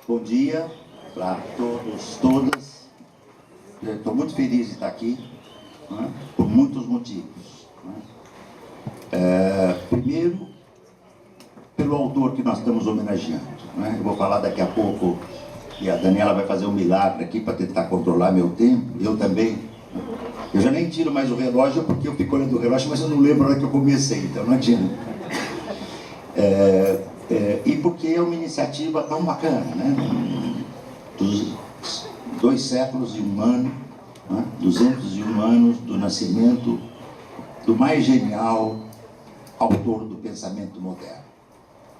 Bom dia para todos, todas. Estou muito feliz de estar aqui, né, por muitos motivos. Primeiro, pelo autor que nós estamos homenageando. Né? Eu vou falar daqui a pouco, e a Daniela vai fazer um milagre aqui para tentar controlar meu tempo, eu também. Eu já nem tiro mais o relógio, porque eu fico olhando o relógio, mas eu não lembro a hora que eu comecei, então não adianta. E porque é uma iniciativa tão bacana, né? Dos 2 séculos e 1 ano, né? 201 anos do nascimento do mais genial autor do pensamento moderno.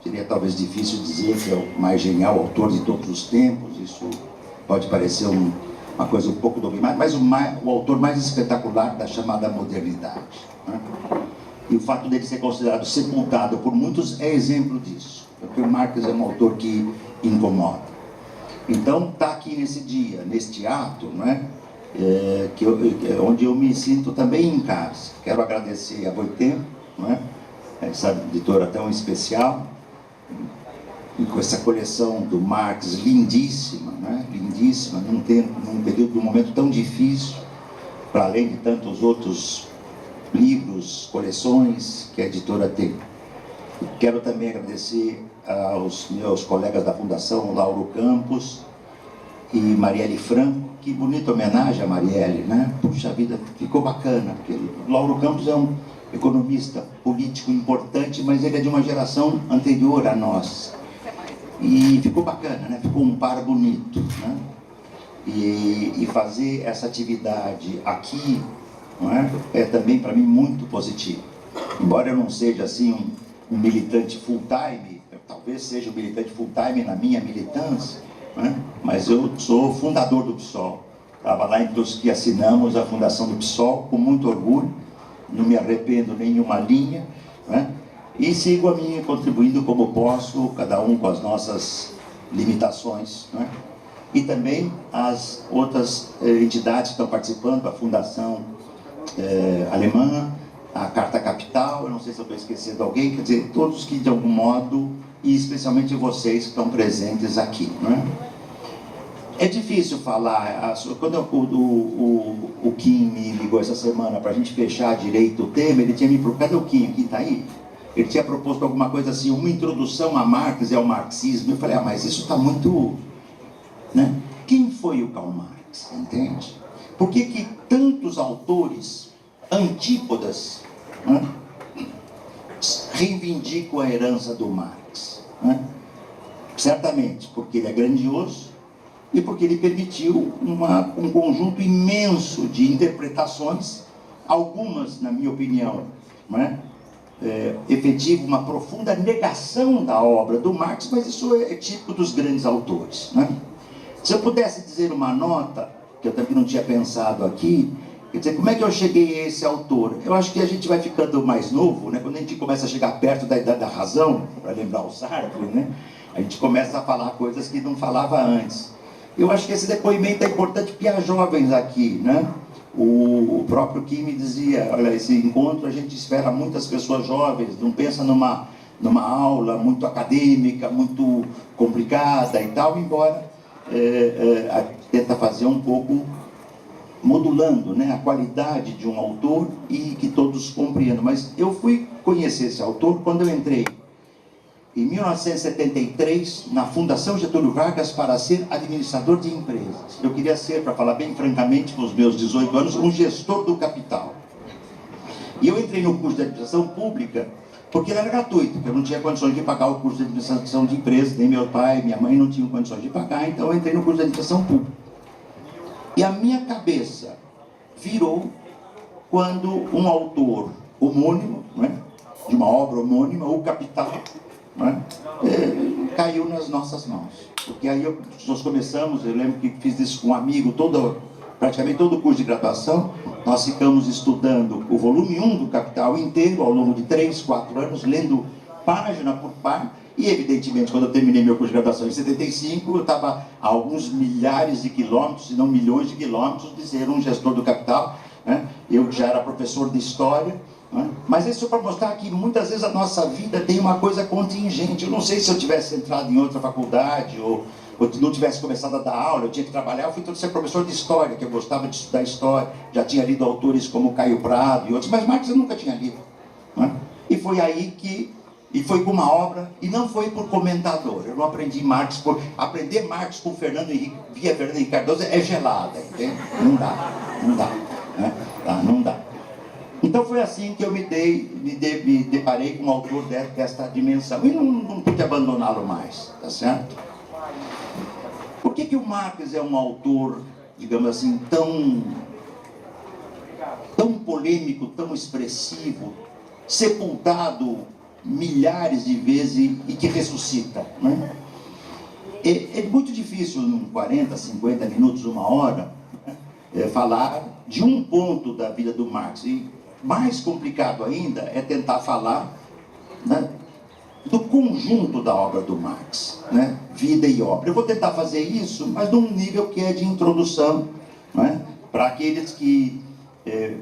Seria talvez difícil dizer que é o mais genial autor de todos os tempos, isso pode parecer uma coisa um pouco dogmática, mas o autor mais espetacular da chamada modernidade. Né? E o fato dele ser considerado sepultado por muitos é exemplo disso, porque o Marx é um autor que incomoda. Então, está aqui nesse dia, neste ato, né, onde eu me sinto também em casa. Quero agradecer a Boitempo, né, essa editora tão especial, e com essa coleção do Marx lindíssima, né, lindíssima, num período, num momento tão difícil, para além de tantos outros livros, coleções que a editora tem. Quero também agradecer aos meus colegas da Fundação, Lauro Campos e Marielle Franco. Que bonita homenagem a Marielle, né? Puxa vida, ficou bacana, porque Lauro Campos é um economista político importante, mas ele é de uma geração anterior a nós. E ficou bacana, né? Ficou um par bonito, né? E fazer essa atividade aqui, não é também para mim muito positivo. Embora eu não seja assim um militante full-time, talvez seja um militante full-time na minha militância, né? Mas eu sou fundador do PSOL. Estava lá entre os que assinamos a fundação do PSOL com muito orgulho, não me arrependo nenhuma linha, né? E sigo a minha contribuindo como posso, cada um com as nossas limitações, né? E também as outras entidades que estão participando, a Fundação Alemã, a Carta Capital, eu não sei se eu estou esquecendo alguém, quer dizer, todos que de algum modo, e especialmente vocês que estão presentes aqui, né? É difícil falar, quando o Kim me ligou essa semana para a gente fechar direito o tema, ele tinha me proposto, cadê o Kim? O Kim está aí? Ele tinha proposto alguma coisa assim, uma introdução a Marx e ao marxismo. Eu falei, mas isso está muito... Né? Quem foi o Karl Marx, entende? Por que tantos autores antípodas, né, reivindicam a herança do Marx? Né? Certamente porque ele é grandioso e porque ele permitiu um conjunto imenso de interpretações, algumas, na minha opinião, né, efetivo, uma profunda negação da obra do Marx, mas isso é típico dos grandes autores. Né? Se eu pudesse dizer uma nota, que eu também não tinha pensado aqui, quer dizer, como é que eu cheguei a esse autor? Eu acho que a gente vai ficando mais novo, né? Quando a gente começa a chegar perto da idade da razão, para lembrar o Sartre, né? A gente começa a falar coisas que não falava antes. Eu acho que esse depoimento é importante porque há jovens aqui, né? O próprio Kim me dizia, olha, esse encontro a gente espera muitas pessoas jovens, não pensa numa aula muito acadêmica, muito complicada e tal, embora tenta fazer um pouco modulando, né, a qualidade de um autor e que todos compreendam. Mas eu fui conhecer esse autor quando eu entrei em 1973 na Fundação Getúlio Vargas para ser administrador de empresas. Eu queria ser, para falar bem francamente, com os meus 18 anos, um gestor do capital. E eu entrei no curso de administração pública porque ele era gratuito, porque eu não tinha condições de pagar o curso de administração de empresas, nem meu pai, minha mãe não tinham condições de pagar, então eu entrei no curso de administração pública. E a minha cabeça virou quando um autor homônimo, né, de uma obra homônima, O Capital, né, caiu nas nossas mãos. Porque aí nós começamos, eu lembro que fiz isso com um amigo, praticamente todo o curso de graduação, nós ficamos estudando o volume 1 do Capital inteiro, ao longo de 3, 4 anos, lendo página por página, e evidentemente, quando eu terminei meu curso de graduação em 75, eu estava a alguns milhares de quilômetros, se não milhões de quilômetros, de ser um gestor do capital, né? Eu já era professor de história, né? Mas isso para mostrar que muitas vezes a nossa vida tem uma coisa contingente. Eu não sei se eu tivesse entrado em outra faculdade, ou eu não tivesse começado a dar aula, eu tinha que trabalhar, eu fui todo ser professor de história, que eu gostava de estudar história, já tinha lido autores como Caio Prado e outros, mas Marx eu nunca tinha lido. Né? E foi aí que, e foi com uma obra, e não foi por comentador, eu não aprendi Marx, aprender Marx com Fernando Henrique, via Fernando Henrique Cardoso é gelada, entende? Não dá, né? Não dá. Então foi assim que eu me deparei com um autor desta dimensão, e não pude abandoná-lo mais, tá certo? Por que o Marx é um autor, digamos assim, tão polêmico, tão expressivo, sepultado milhares de vezes e que ressuscita, né? É muito difícil, em 40, 50 minutos, uma hora, falar de um ponto da vida do Marx. E mais complicado ainda é tentar falar, né, do conjunto da obra do Marx, né? Vida e obra. Eu vou tentar fazer isso, mas num nível que é de introdução, né? Para aqueles que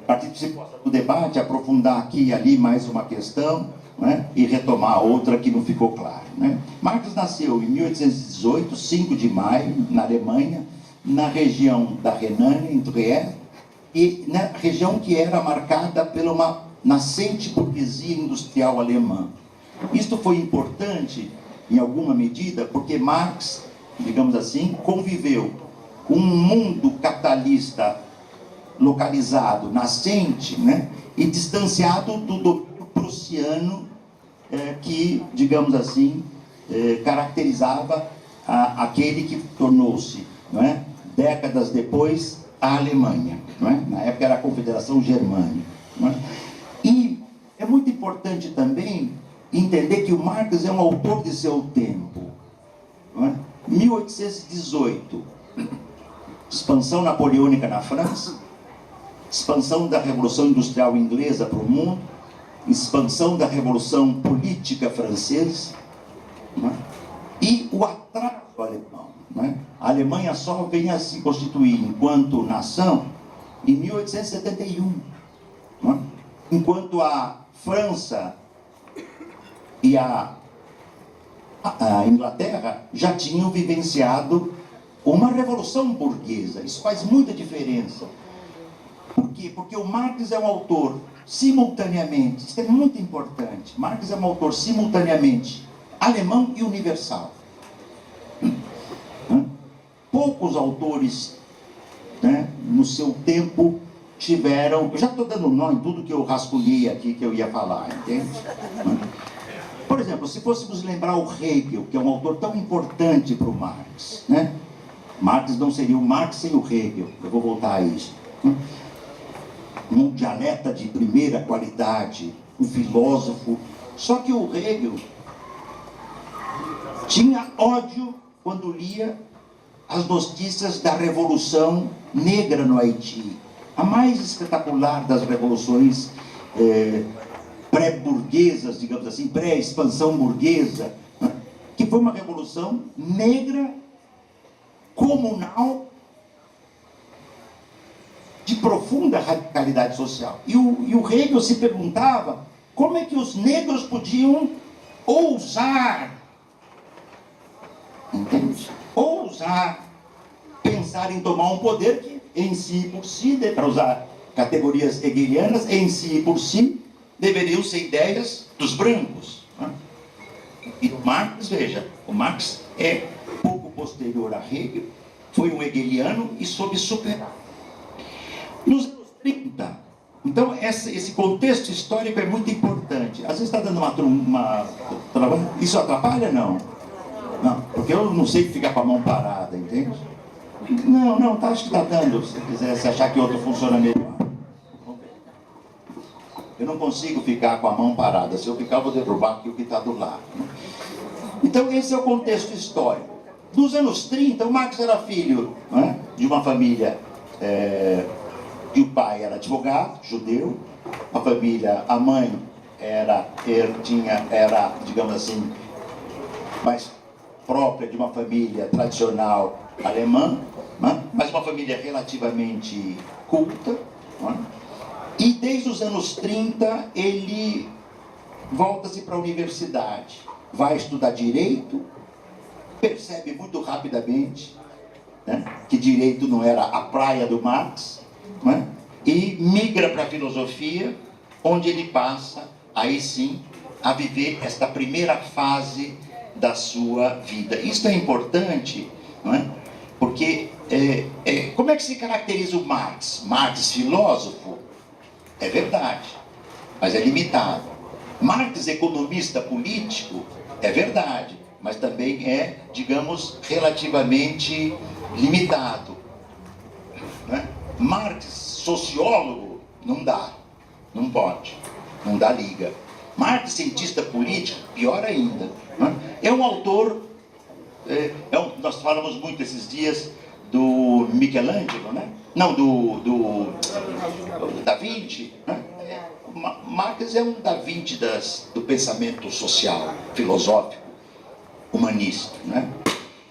participam do debate, aprofundar aqui e ali mais uma questão, né? E retomar outra que não ficou clara, né? Marx nasceu em 1818, 5 de maio, na Alemanha, na região da Renânia, em Trier, e na região que era marcada por uma nascente burguesia industrial alemã. Isto foi importante, em alguma medida, porque Marx, digamos assim, conviveu com um mundo capitalista localizado, nascente, né, e distanciado do domínio prussiano que, digamos assim, caracterizava aquele que tornou-se, não é, décadas depois, a Alemanha, não é? Na época era a Confederação Germânica, não é? E é muito importante também entender que o Marx é um autor de seu tempo, não é? 1818, expansão napoleônica na França, expansão da Revolução Industrial Inglesa para o mundo, expansão da Revolução Política Francesa, não é? E o atraso alemão. Né? A Alemanha só vem a se constituir enquanto nação em 1871, né? Enquanto a França e a Inglaterra já tinham vivenciado uma revolução burguesa. Isso faz muita diferença. Por quê? Porque o Marx é um autor simultaneamente, isso é muito importante, Marx é um autor simultaneamente alemão e universal. Poucos autores, né, no seu tempo tiveram... Eu já estou dando nó em tudo que eu rascunhei aqui que eu ia falar, entende? Por exemplo, se fôssemos lembrar o Hegel, que é um autor tão importante para o Marx, né? Marx não seria o Marx sem o Hegel, eu vou voltar a isso. Um dialeta de primeira qualidade, um filósofo. Só que o Hegel tinha ódio quando lia as notícias da Revolução Negra no Haiti, a mais espetacular das revoluções pré-burguesas, digamos assim, pré-expansão burguesa, né? Que foi uma revolução negra, comunal, de profunda radicalidade social. E o Hegel se perguntava como é que os negros podiam ousar, entende? Ousar pensar em tomar um poder que, em si por si, para usar categorias hegelianas, em si por si, deveriam ser ideias dos brancos. Né? E o Marx, veja, o Marx é pouco posterior a Hegel, foi um hegeliano e soube superar. Nos anos 30, então esse contexto histórico é muito importante. Às vezes está dando uma... Isso atrapalha? Não. Não, porque eu não sei ficar com a mão parada, entende? Não, tá, acho que está dando, se quiser, se achar que outro funciona melhor. Eu não consigo ficar com a mão parada, se eu ficar eu vou derrubar aqui o que está do lado. Né? Então esse é o contexto histórico. Nos anos 30, o Marx era filho, né, de uma família, e o pai era advogado, judeu, a mãe era, digamos assim, mais própria de uma família tradicional alemã, né? Mas uma família relativamente culta, né? E desde os anos 30 ele volta-se para a universidade, vai estudar direito, percebe muito rapidamente, né, que direito não era a praia do Marx, né, e migra para a filosofia, onde ele passa, aí sim, a viver esta primeira fase da sua vida. Isso é importante, não é? Porque como é que se caracteriza o Marx? Marx, filósofo, é verdade, mas é limitado. Marx, economista político, é verdade, mas também é, digamos, relativamente limitado, né? Marx, sociólogo, não dá, não pode, não dá liga. Marx, cientista político, pior ainda, né? É um autor, nós falamos muito esses dias do Michelangelo, né? Não, do Da Vinci, né? Marx é um Da Vinci do pensamento social, filosófico, humanista, né?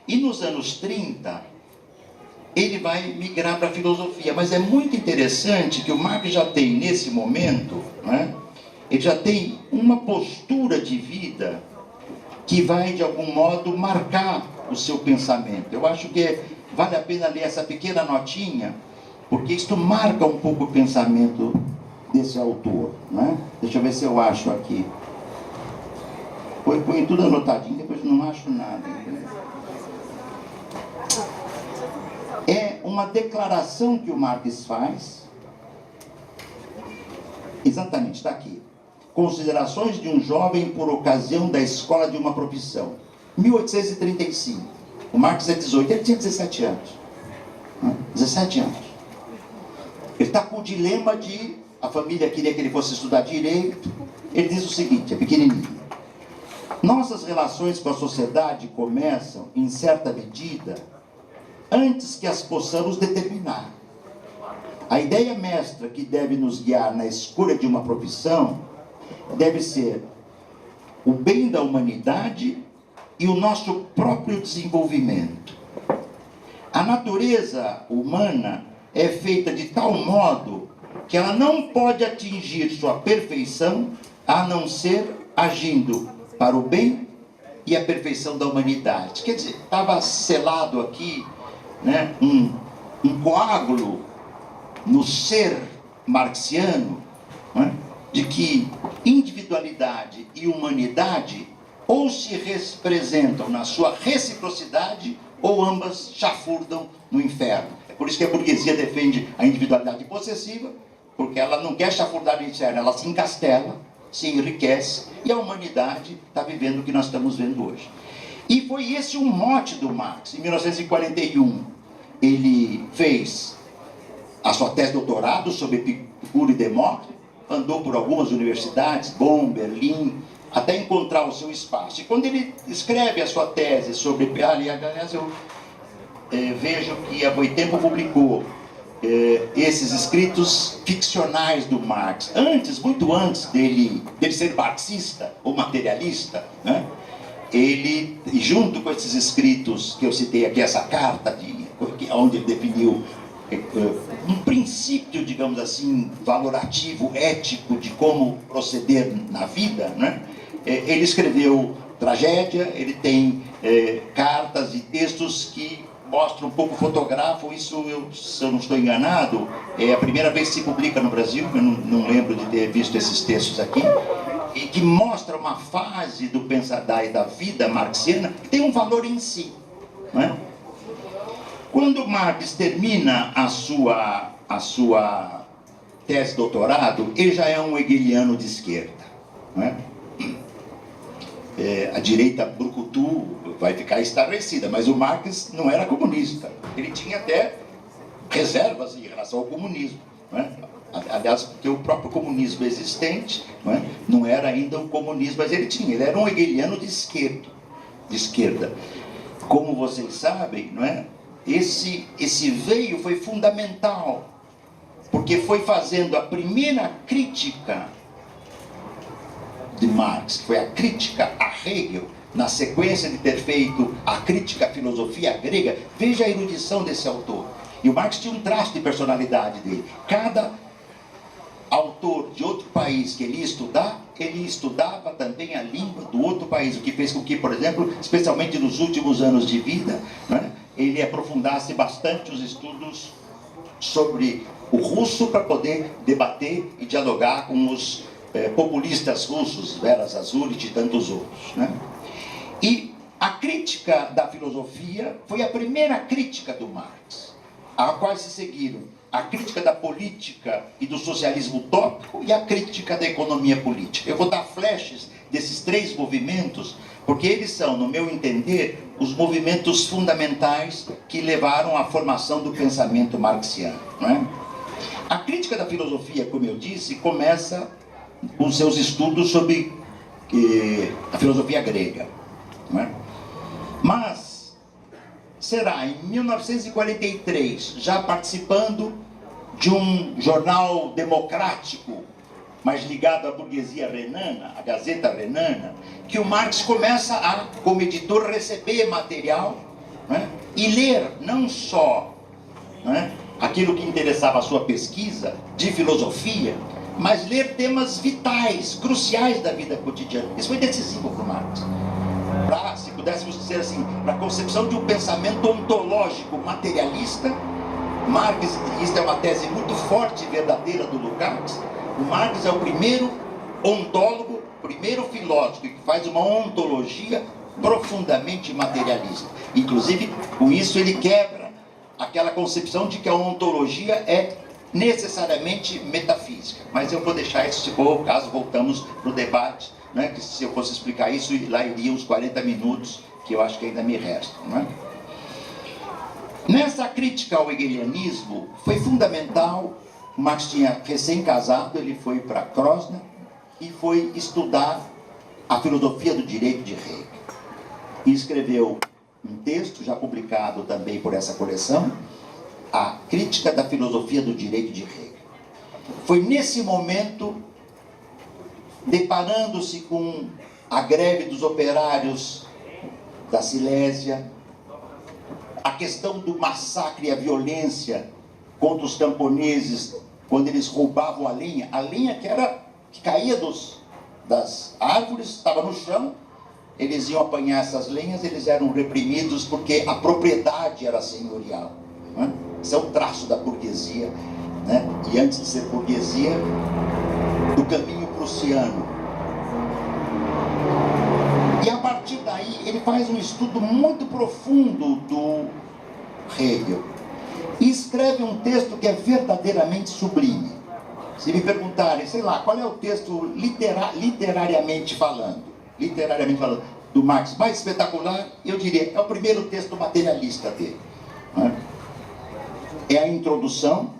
E nos anos 30, ele vai migrar para a filosofia. Mas é muito interessante que o Marx já tem, nesse momento, né? Ele já tem uma postura de vida que vai, de algum modo, marcar o seu pensamento. Eu acho que vale a pena ler essa pequena notinha, porque isto marca um pouco o pensamento desse autor, né? Deixa eu ver se eu acho aqui. Põe tudo anotadinho, depois não acho nada. É uma declaração que o Marx faz. Exatamente, está aqui. Considerações de um jovem por ocasião da escola de uma profissão. 1835. O Marx é 18, ele tinha 17 anos. 17 anos. Ele está com o dilema de... A família queria que ele fosse estudar direito. Ele diz o seguinte, é pequenininho. Nossas relações com a sociedade começam, em certa medida, antes que as possamos determinar. A ideia mestra que deve nos guiar na escolha de uma profissão deve ser o bem da humanidade e o nosso próprio desenvolvimento. A natureza humana é feita de tal modo que ela não pode atingir sua perfeição a não ser agindo para o bem e a perfeição da humanidade. Quer dizer, estava selado aqui, né, um coágulo no ser marxiano, né, de que individualidade e humanidade ou se representam na sua reciprocidade ou ambas chafurdam no inferno. É por isso que a burguesia defende a individualidade possessiva, porque ela não quer chafurdar no inferno, ela se encastela, se enriquece, e a humanidade está vivendo o que nós estamos vendo hoje. E foi esse o mote do Marx. Em 1941, ele fez a sua tese de doutorado sobre Epicuro e Demócrito, andou por algumas universidades, Bonn, Berlim, até encontrar o seu espaço. E quando ele escreve a sua tese sobre... Aliás, eu vejo que a Boitempo publicou esses escritos ficcionais do Marx. Antes, muito antes dele ser marxista ou materialista, né? Ele, junto com esses escritos que eu citei aqui, essa carta, onde ele definiu um princípio, digamos assim, valorativo, ético, de como proceder na vida, né? Ele escreveu tragédia, ele tem cartas e textos que mostram um pouco, fotografam isso, se eu não estou enganado, é a primeira vez que se publica no Brasil, eu não lembro de ter visto esses textos aqui, e que mostra uma fase do pensador e da vida marxiana que tem um valor em si, né? Quando Marx termina a sua tese de doutorado, ele já é um hegeliano de esquerda, né? A direita brucutu vai ficar estarrecida, mas o Marx não era comunista. Ele tinha até reservas em relação ao comunismo, né? Aliás, porque o próprio comunismo existente, né, não era ainda um comunismo, mas ele era um hegeliano de esquerda. Como vocês sabem, não é? Esse veio foi fundamental, porque foi fazendo a primeira crítica de Marx, que foi a crítica a Hegel, na sequência de ter feito a crítica à filosofia grega. Veja a erudição desse autor. E o Marx tinha um traço de personalidade dele. Cada autor de outro país que ele ia estudar, ele estudava também a língua do outro país, o que fez com que, por exemplo, especialmente nos últimos anos de vida, né, ele aprofundasse bastante os estudos sobre o russo para poder debater e dialogar com os populistas russos, Vera Zasulich e tantos outros, né? E a crítica da filosofia foi a primeira crítica do Marx, a qual se seguiram a crítica da política e do socialismo utópico e a crítica da economia política. Eu vou dar flashes desses três movimentos, porque eles são, no meu entender, os movimentos fundamentais que levaram à formação do pensamento marxiano, não é? A crítica da filosofia, como eu disse, começa com seus estudos sobre a filosofia grega, não é? Mas será em 1943, já participando de um jornal democrático, mas ligado à burguesia renana, a Gazeta Renana, que o Marx começa a, como editor, receber material, né, e ler não só, né, aquilo que interessava a sua pesquisa de filosofia, mas ler temas vitais, cruciais da vida cotidiana. Isso foi decisivo para o Marx. Para, se pudéssemos dizer assim, para a concepção de um pensamento ontológico materialista, Marx, e isso é uma tese muito forte e verdadeira do Lukács, o Marx é o primeiro ontólogo, primeiro filósofo que faz uma ontologia profundamente materialista. Inclusive, com isso ele quebra aquela concepção de que a ontologia é necessariamente metafísica. Mas eu vou deixar isso, se for o caso, voltamos para o debate, né, que se eu fosse explicar isso, lá iriam os 40 minutos que eu acho que ainda me restam, né? Nessa crítica ao hegelianismo, foi fundamental. Marx tinha recém-casado, ele foi para Krosno e foi estudar a filosofia do direito de Hegel. E escreveu um texto, já publicado também por essa coleção, A Crítica da Filosofia do Direito de Hegel. Foi nesse momento, deparando-se com a greve dos operários da Silésia, a questão do massacre e a violência contra os camponeses, quando eles roubavam a lenha que caía das árvores, estava no chão, eles iam apanhar essas lenhas, eles eram reprimidos porque a propriedade era senhorial, né? Isso é um traço da burguesia, né? E antes de ser burguesia, do caminho prussiano. E a partir daí, ele faz um estudo muito profundo do Hegel. E escreve um texto que é verdadeiramente sublime. Se me perguntarem, sei lá, qual é o texto literariamente falando, do Marx mais espetacular, eu diria, é o primeiro texto materialista dele, né? É a introdução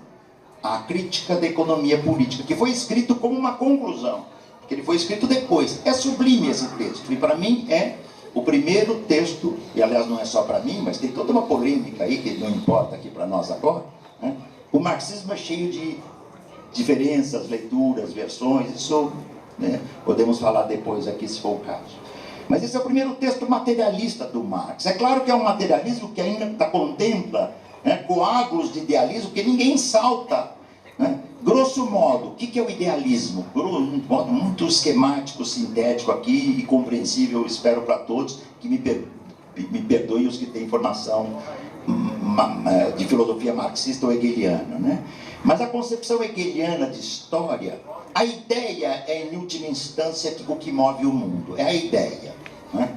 à crítica da economia política, que foi escrito como uma conclusão, porque ele foi escrito depois. É sublime esse texto, e para mim é o primeiro texto, e aliás não é só para mim, mas tem toda uma polêmica aí, que não importa aqui para nós agora, né? O marxismo é cheio de diferenças, leituras, versões, isso, né, podemos falar depois aqui se for o caso. Mas esse é o primeiro texto materialista do Marx. É claro que é um materialismo que ainda contempla, né, coágulos de idealismo que ninguém salta, né? Grosso modo, o que é o idealismo? Um modo muito esquemático, sintético aqui e compreensível, eu espero para todos, que me perdoem os que têm formação de filosofia marxista ou hegeliana, né? Mas a concepção hegeliana de história, a ideia é, em última instância, o que move o mundo. É a ideia, né?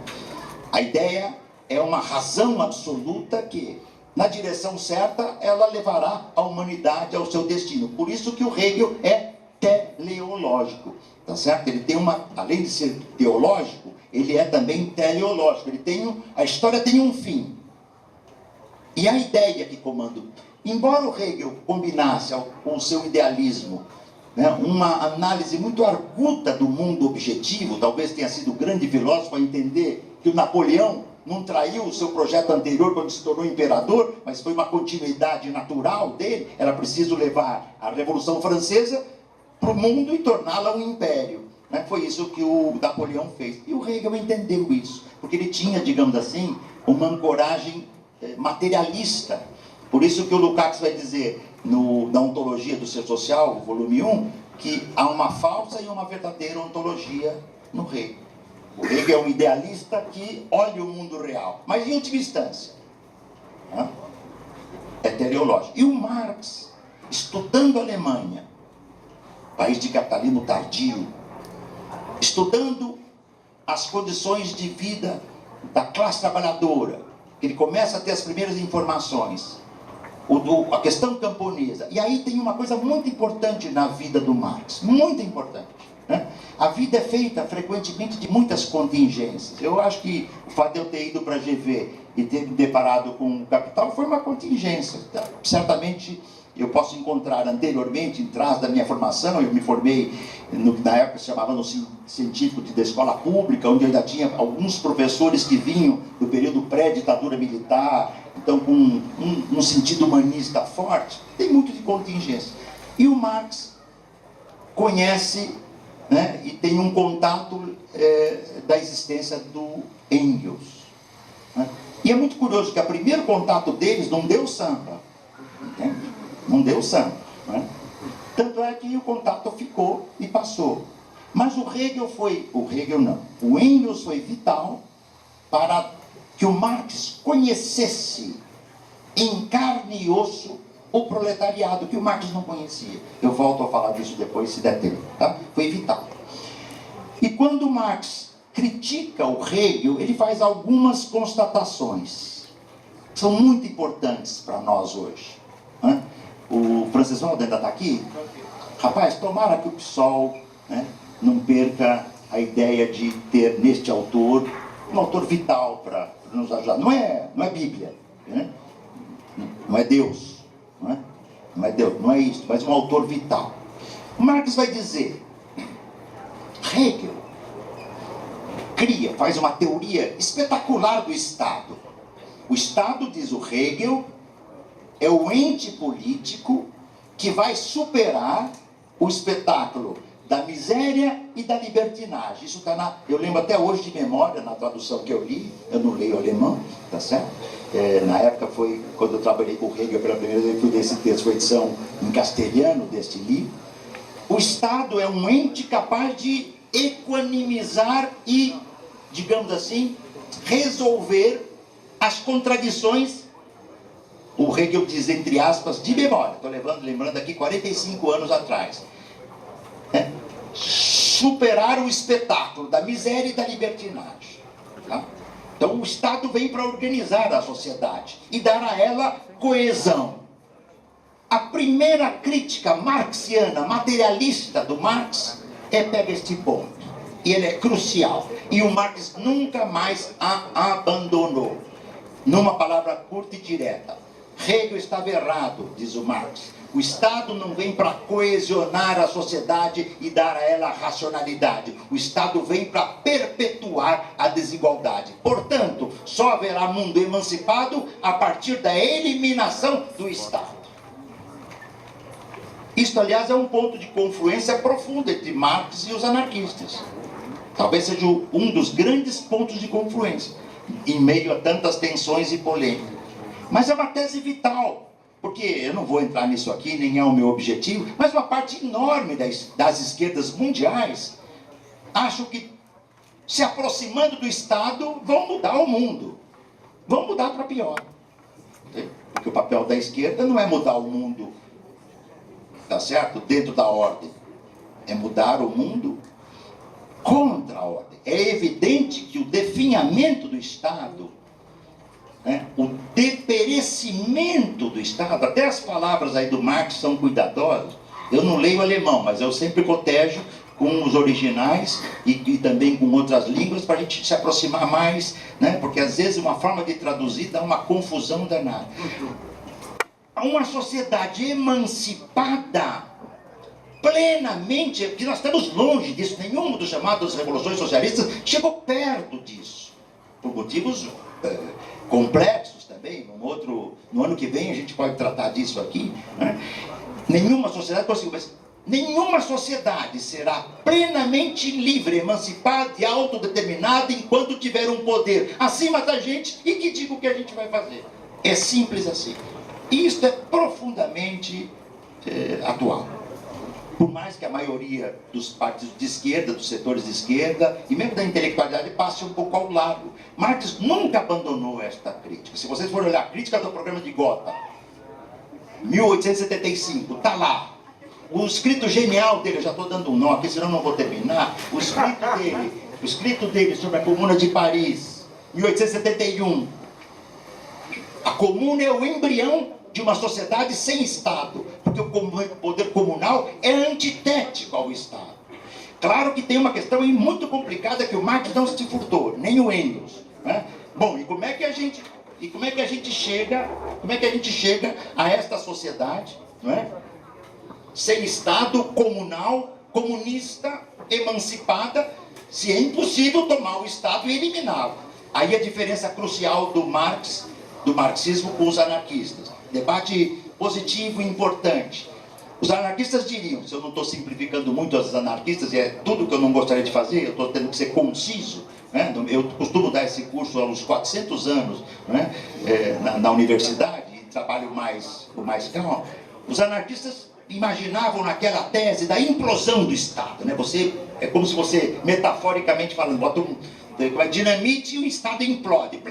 A ideia é uma razão absoluta que, na direção certa, ela levará a humanidade ao seu destino. Por isso que o Hegel é teleológico, tá certo? Ele tem além de ser teológico, ele é também teleológico. A história tem um fim. E a ideia que comanda. Embora o Hegel combinasse com o seu idealismo, né, uma análise muito arguta do mundo objetivo, talvez tenha sido o grande filósofo a entender que o Napoleão não traiu o seu projeto anterior quando se tornou imperador, mas foi uma continuidade natural dele. Era preciso levar a Revolução Francesa para o mundo e torná-la um império, né? Foi isso que o Napoleão fez. E o Hegel entendeu isso, porque ele tinha, digamos assim, uma ancoragem materialista. Por isso que o Lukács vai dizer, na Ontologia do Ser Social, volume 1, que há uma falsa e uma verdadeira ontologia no Hegel. O Hegel é um idealista que olha o mundo real, mas em última instância, né, é teleológico. E o Marx, estudando a Alemanha, país de capitalismo tardio, estudando as condições de vida da classe trabalhadora, ele começa a ter as primeiras informações, a questão camponesa. E aí tem uma coisa muito importante na vida do Marx, muito importante, né? A vida é feita frequentemente de muitas contingências. Eu acho que o fato de eu ter ido para a GV e ter me deparado com o Capital foi uma contingência. Certamente eu posso encontrar anteriormente, em trás da minha formação, eu me formei, na época se chamava no científico da escola pública, onde eu ainda tinha alguns professores que vinham do período pré-ditadura militar, então com um sentido humanista forte. Tem muito de contingência. E o Marx conhece, né, e tem um contato da existência do Engels, né? E é muito curioso que o primeiro contato deles não deu samba, entende? Não deu samba, né? Tanto é que o contato ficou e passou. Mas o Engels foi vital para que o Marx conhecesse em carne e osso o proletariado, que o Marx não conhecia. Eu volto a falar disso depois, se der tempo, tá? Foi vital. E quando Marx critica o Hegel, ele faz algumas constatações que são muito importantes para nós hoje, né? O Francis Waldo ainda está aqui? Rapaz, tomara que o PSOL, né, não perca a ideia de ter neste autor um autor vital para nos ajudar. Não é Bíblia, né? Não é Deus, não é Deus, não é isso, mas um autor vital. Marx vai dizer, Hegel faz uma teoria espetacular do Estado. O Estado, diz o Hegel, é o ente político que vai superar o espetáculo da miséria e da libertinagem. Isso está eu lembro até hoje de memória, na tradução que eu li, eu não leio alemão, tá certo? Na época foi, quando eu trabalhei com o Hegel pela primeira vez, eu fui desse texto, foi edição em castelhano deste livro. O Estado é um ente capaz de equanimizar e, digamos assim, resolver as contradições. O Hegel diz, entre aspas, de memória, estou lembrando aqui 45 anos atrás, superar o espetáculo da miséria e da libertinagem, tá? Então o Estado vem para organizar a sociedade e dar a ela coesão. A primeira crítica marxiana, materialista do Marx, pega este ponto, e ele é crucial, e o Marx nunca mais a abandonou. Numa palavra curta e direta, Hegel estava errado, diz o Marx. O Estado não vem para coesionar a sociedade e dar a ela racionalidade. O Estado vem para perpetuar a desigualdade. Portanto, só haverá mundo emancipado a partir da eliminação do Estado. Isto, aliás, é um ponto de confluência profunda entre Marx e os anarquistas. Talvez seja um dos grandes pontos de confluência, em meio a tantas tensões e polêmicas. Mas é uma tese vital, porque eu não vou entrar nisso aqui, nem é o meu objetivo, mas uma parte enorme das esquerdas mundiais acham que, se aproximando do Estado, vão mudar o mundo. Vão mudar para pior. Porque o papel da esquerda não é mudar o mundo, tá certo? Dentro da ordem. É mudar o mundo contra a ordem. É evidente que o definhamento do Estado, o deperecimento do Estado, até as palavras aí do Marx são cuidadosas. Eu não leio alemão, mas eu sempre cotejo com os originais e também com outras línguas para a gente se aproximar mais, né? Porque às vezes uma forma de traduzir dá uma confusão danada. Uma sociedade emancipada plenamente, que nós estamos longe disso, nenhuma dos chamados revoluções socialistas chegou perto disso, por motivos complexos também. No ano que vem a gente pode tratar disso aqui, né? Nenhuma sociedade conseguiu, mas nenhuma sociedade será plenamente livre, emancipada e autodeterminada enquanto tiver um poder acima da gente e que diga o que a gente vai fazer. É simples assim. Isto é profundamente atual. Por mais que a maioria dos partidos de esquerda, dos setores de esquerda, e mesmo da intelectualidade, passe um pouco ao lado. Marx nunca abandonou esta crítica. Se vocês forem olhar a crítica do programa de Gotha, 1875, está lá. O escrito genial dele, eu já estou dando um nó aqui, senão não vou terminar. O escrito dele sobre a Comuna de Paris, 1871. A Comuna é o embrião de uma sociedade sem Estado, porque o poder comunal é antitético ao Estado. Claro que tem uma questão aí muito complicada que o Marx não se furtou, nem o Engels, né? Bom, e como é que a gente chega a esta sociedade, não é? Sem Estado, comunal, comunista, emancipada, se é impossível tomar o Estado e eliminá-lo. Aí a diferença crucial do marxismo com os anarquistas. Debate positivo e importante. Os anarquistas diriam, se eu não estou simplificando muito os anarquistas, e é tudo que eu não gostaria de fazer, eu estou tendo que ser conciso, né? Eu costumo dar esse curso há uns 400 anos, né? Na universidade, e trabalho com mais calma. Os anarquistas imaginavam naquela tese da implosão do Estado, né? É como se você, metaforicamente falando, bota uma dinamite e o Estado implode.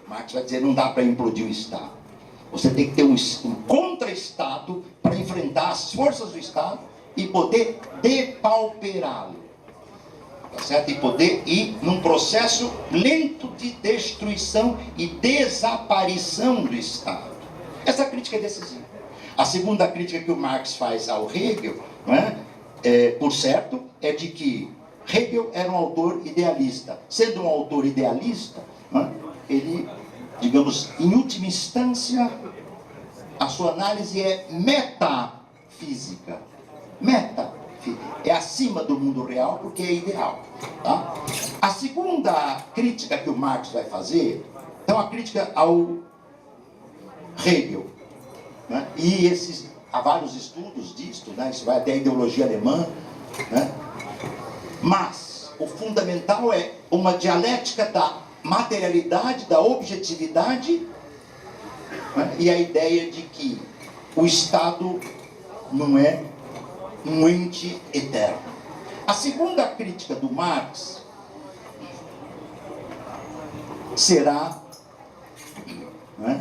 Marx vai dizer, não dá para implodir o Estado. Você tem que ter um contra-Estado para enfrentar as forças do Estado e poder depauperá-lo. Tá certo? E poder ir num processo lento de destruição e desaparição do Estado. Essa crítica é decisiva. A segunda crítica que o Marx faz ao Hegel, não é? Por certo, é de que Hegel era um autor idealista. Sendo um autor idealista, não é? Ele, digamos, em última instância, a sua análise é metafísica. É acima do mundo real porque é ideal. Tá? A segunda crítica que o Marx vai fazer é uma crítica ao Hegel. Né? E há vários estudos disto, né? Isso vai até a ideologia alemã. Né? Mas o fundamental é uma dialética da materialidade, da objetividade, né? E a ideia de que o Estado não é um ente eterno. A segunda crítica do Marx será, né,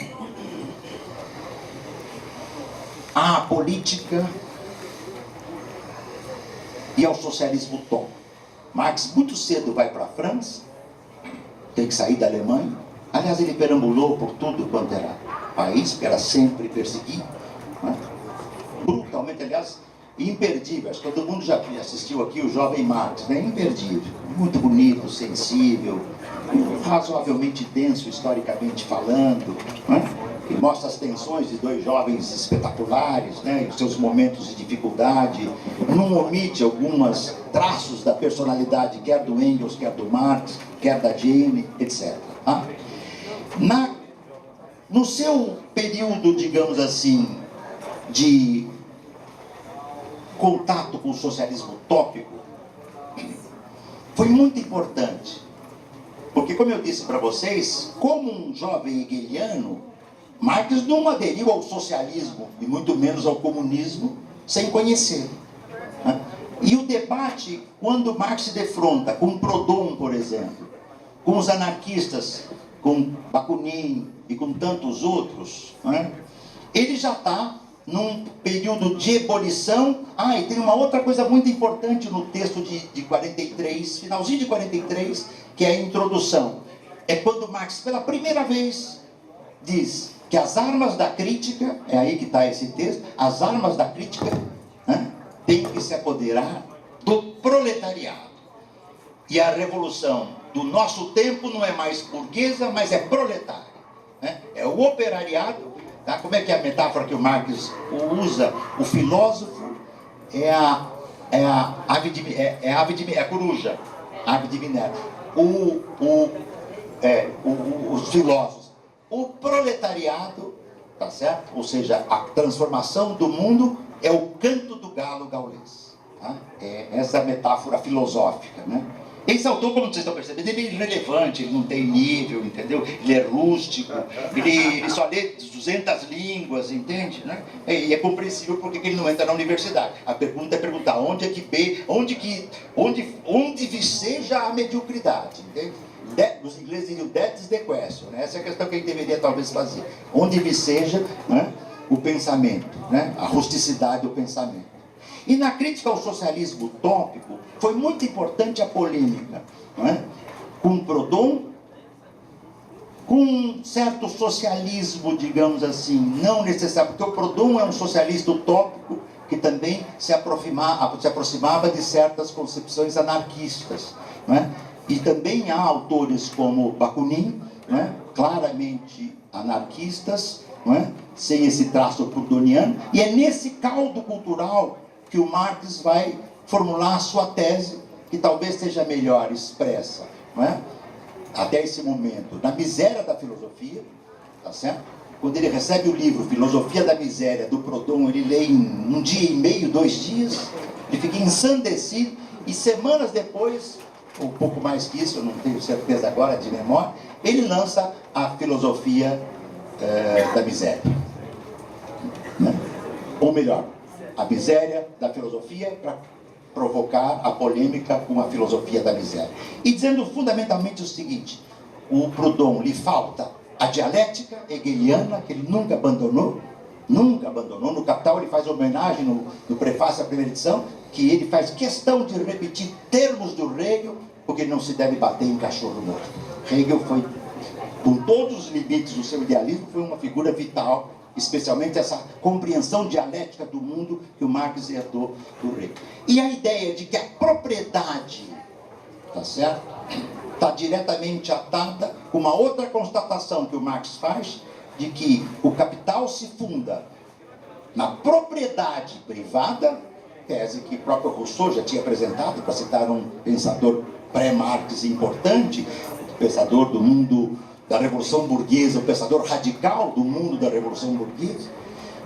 à política e ao socialismo utópico. Marx muito cedo vai para a França, tem que sair da Alemanha. Aliás, ele perambulou por tudo quanto era país, porque era sempre perseguido, né? Brutalmente, aliás, imperdível. Acho que todo mundo já assistiu aqui o Jovem Marx, né? Imperdível, muito bonito, sensível, razoavelmente denso historicamente falando, né? Que mostra as tensões de dois jovens espetaculares, né? E os seus momentos de dificuldade. Não omite alguns traços da personalidade, quer do Engels, quer do Marx, quer da Jane, etc. Tá? No seu período, digamos assim, de contato com o socialismo utópico, foi muito importante. Porque, como eu disse para vocês, como um jovem hegeliano, Marx não aderiu ao socialismo, e muito menos ao comunismo, sem conhecer. Né? E o debate, quando Marx se defronta com Proudhon, por exemplo, com os anarquistas, com Bakunin e com tantos outros, né? Ele já está num período de ebulição. E tem uma outra coisa muito importante no texto de 43, finalzinho de 43, que é a introdução. É quando Marx, pela primeira vez, diz que as armas da crítica, é aí que está esse texto, as armas da crítica, né, têm que se apoderar do proletariado. E a revolução do nosso tempo não é mais burguesa, mas é proletária. Né? É o operariado. Tá? Como é que é a metáfora que o Marx usa? O filósofo é a coruja, a ave de Minerva. Os filósofos. O proletariado, tá certo? Ou seja, a transformação do mundo é o canto do galo gaulês. Tá? É essa metáfora filosófica, né? Esse autor, como vocês estão percebendo, ele é irrelevante, ele não tem nível, entendeu? Ele é rústico, ele só lê 200 línguas, entende? Né? E é compreensível porque ele não entra na universidade. A pergunta é perguntar onde é que onde viceja a mediocridade, entende? Os ingleses diriam that is the question, né? Essa é a questão que a gente deveria talvez fazer. Onde viceja, né, o pensamento, né? A rusticidade do pensamento. E na crítica ao socialismo utópico, foi muito importante a polêmica, não é? Com Proudhon, com um certo socialismo, digamos assim, não necessário, porque o Proudhon é um socialista utópico que também se aproximava de certas concepções anarquistas, não é? E também há autores como Bakunin, não é? Claramente anarquistas, não é? Sem esse traço proudhoniano, e é nesse caldo cultural que o Marx vai formular a sua tese, que talvez seja melhor expressa, não é? Até esse momento, na miséria da filosofia, tá certo? Quando ele recebe o livro Filosofia da Miséria, do Proudhon, ele lê em 1 dia e meio, 2 dias, ele fica ensandecido, e semanas depois, ou um pouco mais que isso, eu não tenho certeza agora de memória, ele lança a Filosofia da Miséria, né? Ou melhor, a miséria da filosofia para provocar a polêmica com a filosofia da miséria. E dizendo fundamentalmente o seguinte: o Proudhon lhe falta a dialética hegeliana, que ele nunca abandonou. No Capital ele faz homenagem no prefácio à primeira edição, que ele faz questão de repetir termos do Hegel, porque não se deve bater em cachorro morto. Hegel foi, com todos os limites do seu idealismo, foi uma figura vital, especialmente essa compreensão dialética do mundo que o Marx herdou do Hegel. E a ideia de que a propriedade, tá certo, está diretamente atada com uma outra constatação que o Marx faz, de que o capital se funda na propriedade privada, tese que o próprio Rousseau já tinha apresentado, para citar um pensador pré-Marx importante, pensador do mundo da Revolução Burguesa, o pensador radical do mundo da Revolução Burguesa.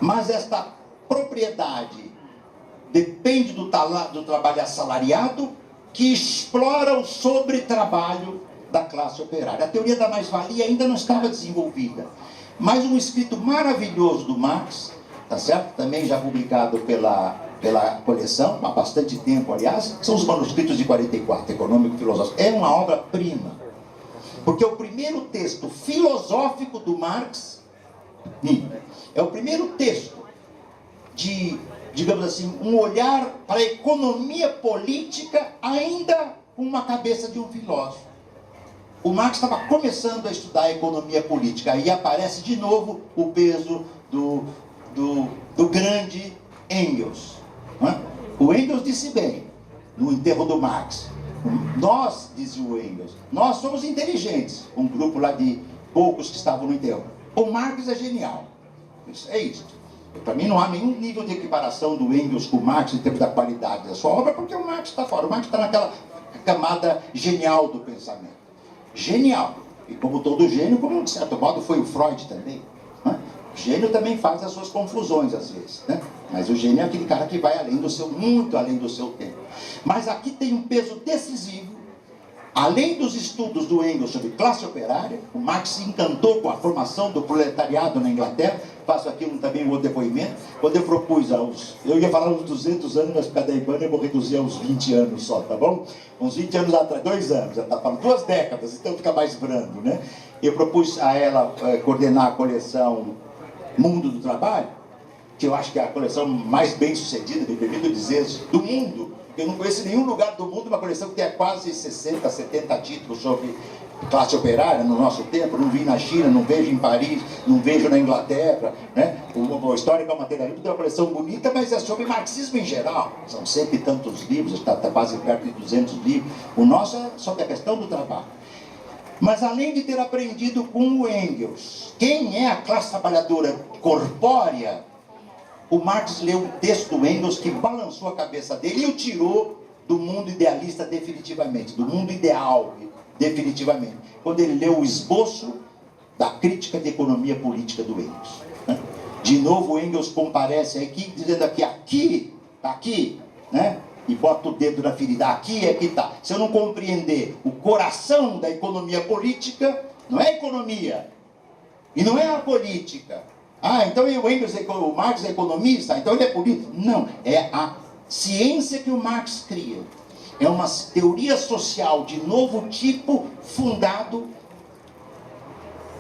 Mas esta propriedade depende do trabalho assalariado, que explora o sobretrabalho da classe operária. A teoria da mais-valia ainda não estava desenvolvida, mas um escrito maravilhoso do Marx, tá certo? Também já publicado pela coleção, há bastante tempo, aliás, são os manuscritos de 44, Econômico e Filosófico. É uma obra-prima, porque é o primeiro texto filosófico do Marx, é o primeiro texto de, digamos assim, um olhar para a economia política ainda com uma cabeça de um filósofo. O Marx estava começando a estudar a economia política, aí aparece de novo o peso do grande Engels. Não é? O Engels disse bem, no enterro do Marx: nós, dizia o Engels, nós somos inteligentes, um grupo lá de poucos que estavam no enterro. O Marx é genial. É isso. Para mim não há nenhum nível de equiparação do Engels com o Marx em termos da qualidade da sua obra, porque o Marx está fora. O Marx está naquela camada genial do pensamento. Genial. E como todo gênio, como de certo modo foi o Freud também. Né? O gênio também faz as suas confusões às vezes, né? Mas o gênio é aquele cara que vai muito além do seu tempo. Mas aqui tem um peso decisivo. Além dos estudos do Engels sobre classe operária, o Marx se encantou com a formação do proletariado na Inglaterra. Faço aqui também um outro depoimento. Quando eu propus eu ia falar uns 200 anos, mas cada Ibana eu vou reduzir a uns 20 anos só, tá bom? Uns 20 anos atrás, 2 anos, já está falando 2 décadas, então fica mais brando, né? Eu propus a ela coordenar a coleção Mundo do Trabalho, que eu acho que é a coleção mais bem sucedida, me permito dizer, do mundo. Eu não conheço nenhum lugar do mundo uma coleção que tenha quase 60, 70 títulos sobre classe operária no nosso tempo. Não vi na China, não vejo em Paris, não vejo na Inglaterra, né? O Histórico Materialismo tem uma coleção bonita, mas é sobre marxismo em geral. São 100 e tantos livros, está quase perto de 200 livros. O nosso é sobre a questão do trabalho. Mas além de ter aprendido com o Engels quem é a classe trabalhadora corpórea, o Marx leu um texto do Engels que balançou a cabeça dele e o tirou do mundo idealista definitivamente, do mundo ideal definitivamente, quando ele leu o esboço da crítica de economia política do Engels. De novo o Engels comparece aqui, dizendo aqui, né? e bota o dedo na ferida. Aqui é que está. Se eu não compreender o coração da economia política, não é economia. E não é a política. Ah, então o Marx é economista, então ele é político. Não, é a ciência que o Marx cria. É uma teoria social de novo tipo fundado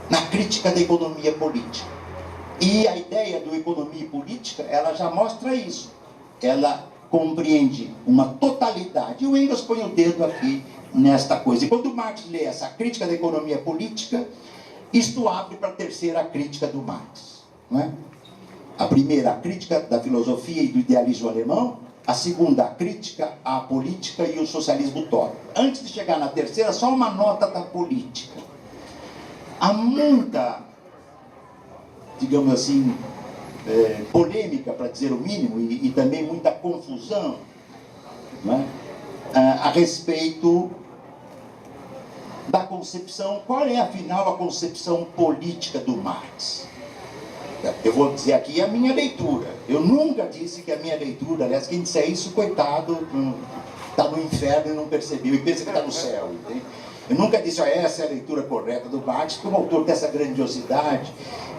na crítica da economia política. E a ideia do economia e política, ela já mostra isso. Ela compreende uma totalidade. E o Engels põe o dedo aqui nesta coisa. E quando o Marx lê essa crítica da economia política, isto abre para a terceira crítica do Marx. Não é? A primeira, a crítica da filosofia e do idealismo alemão. A segunda, a crítica à política e o socialismo utópico. Antes de chegar na terceira, só uma nota da política. Há muita, digamos assim, polêmica, para dizer o mínimo, e também muita confusão, né, a respeito da concepção. Qual é, afinal, a concepção política do Marx? Eu vou dizer aqui a minha leitura. Eu nunca disse que a minha leitura, aliás, quem disser isso, coitado, está no inferno e não percebeu, e pensa que está no céu, entende? Eu nunca disse, essa é a leitura correta do Marx, porque um autor dessa grandiosidade,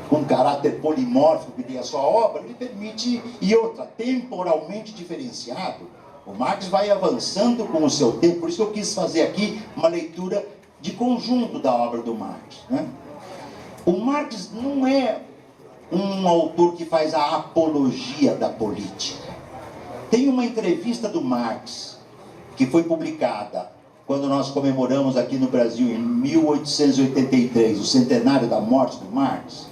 com um caráter polimórfico que tem a sua obra, ele permite, e outra, temporalmente diferenciado. O Marx vai avançando com o seu tempo, por isso que eu quis fazer aqui uma leitura de conjunto da obra do Marx, né? O Marx não é um autor que faz a apologia da política. Tem uma entrevista do Marx, que foi publicada quando nós comemoramos aqui no Brasil, em 1883, o centenário da morte do Marx.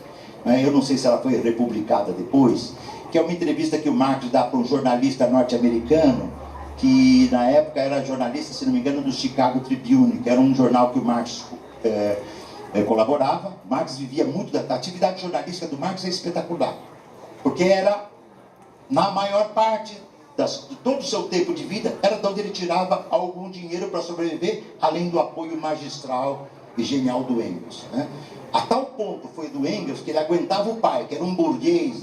Eu não sei se ela foi republicada depois, que é uma entrevista que o Marx dá para um jornalista norte-americano, que na época era jornalista, se não me engano, do Chicago Tribune, que era um jornal que o Marx colaborava. Marx vivia muito da atividade jornalística do Marx, é espetacular, porque era, na maior parte de todo o seu tempo de vida, era de onde ele tirava algum dinheiro para sobreviver, além do apoio magistral e genial do Engels, né? A tal ponto foi do Engels que ele aguentava o pai, que era um burguês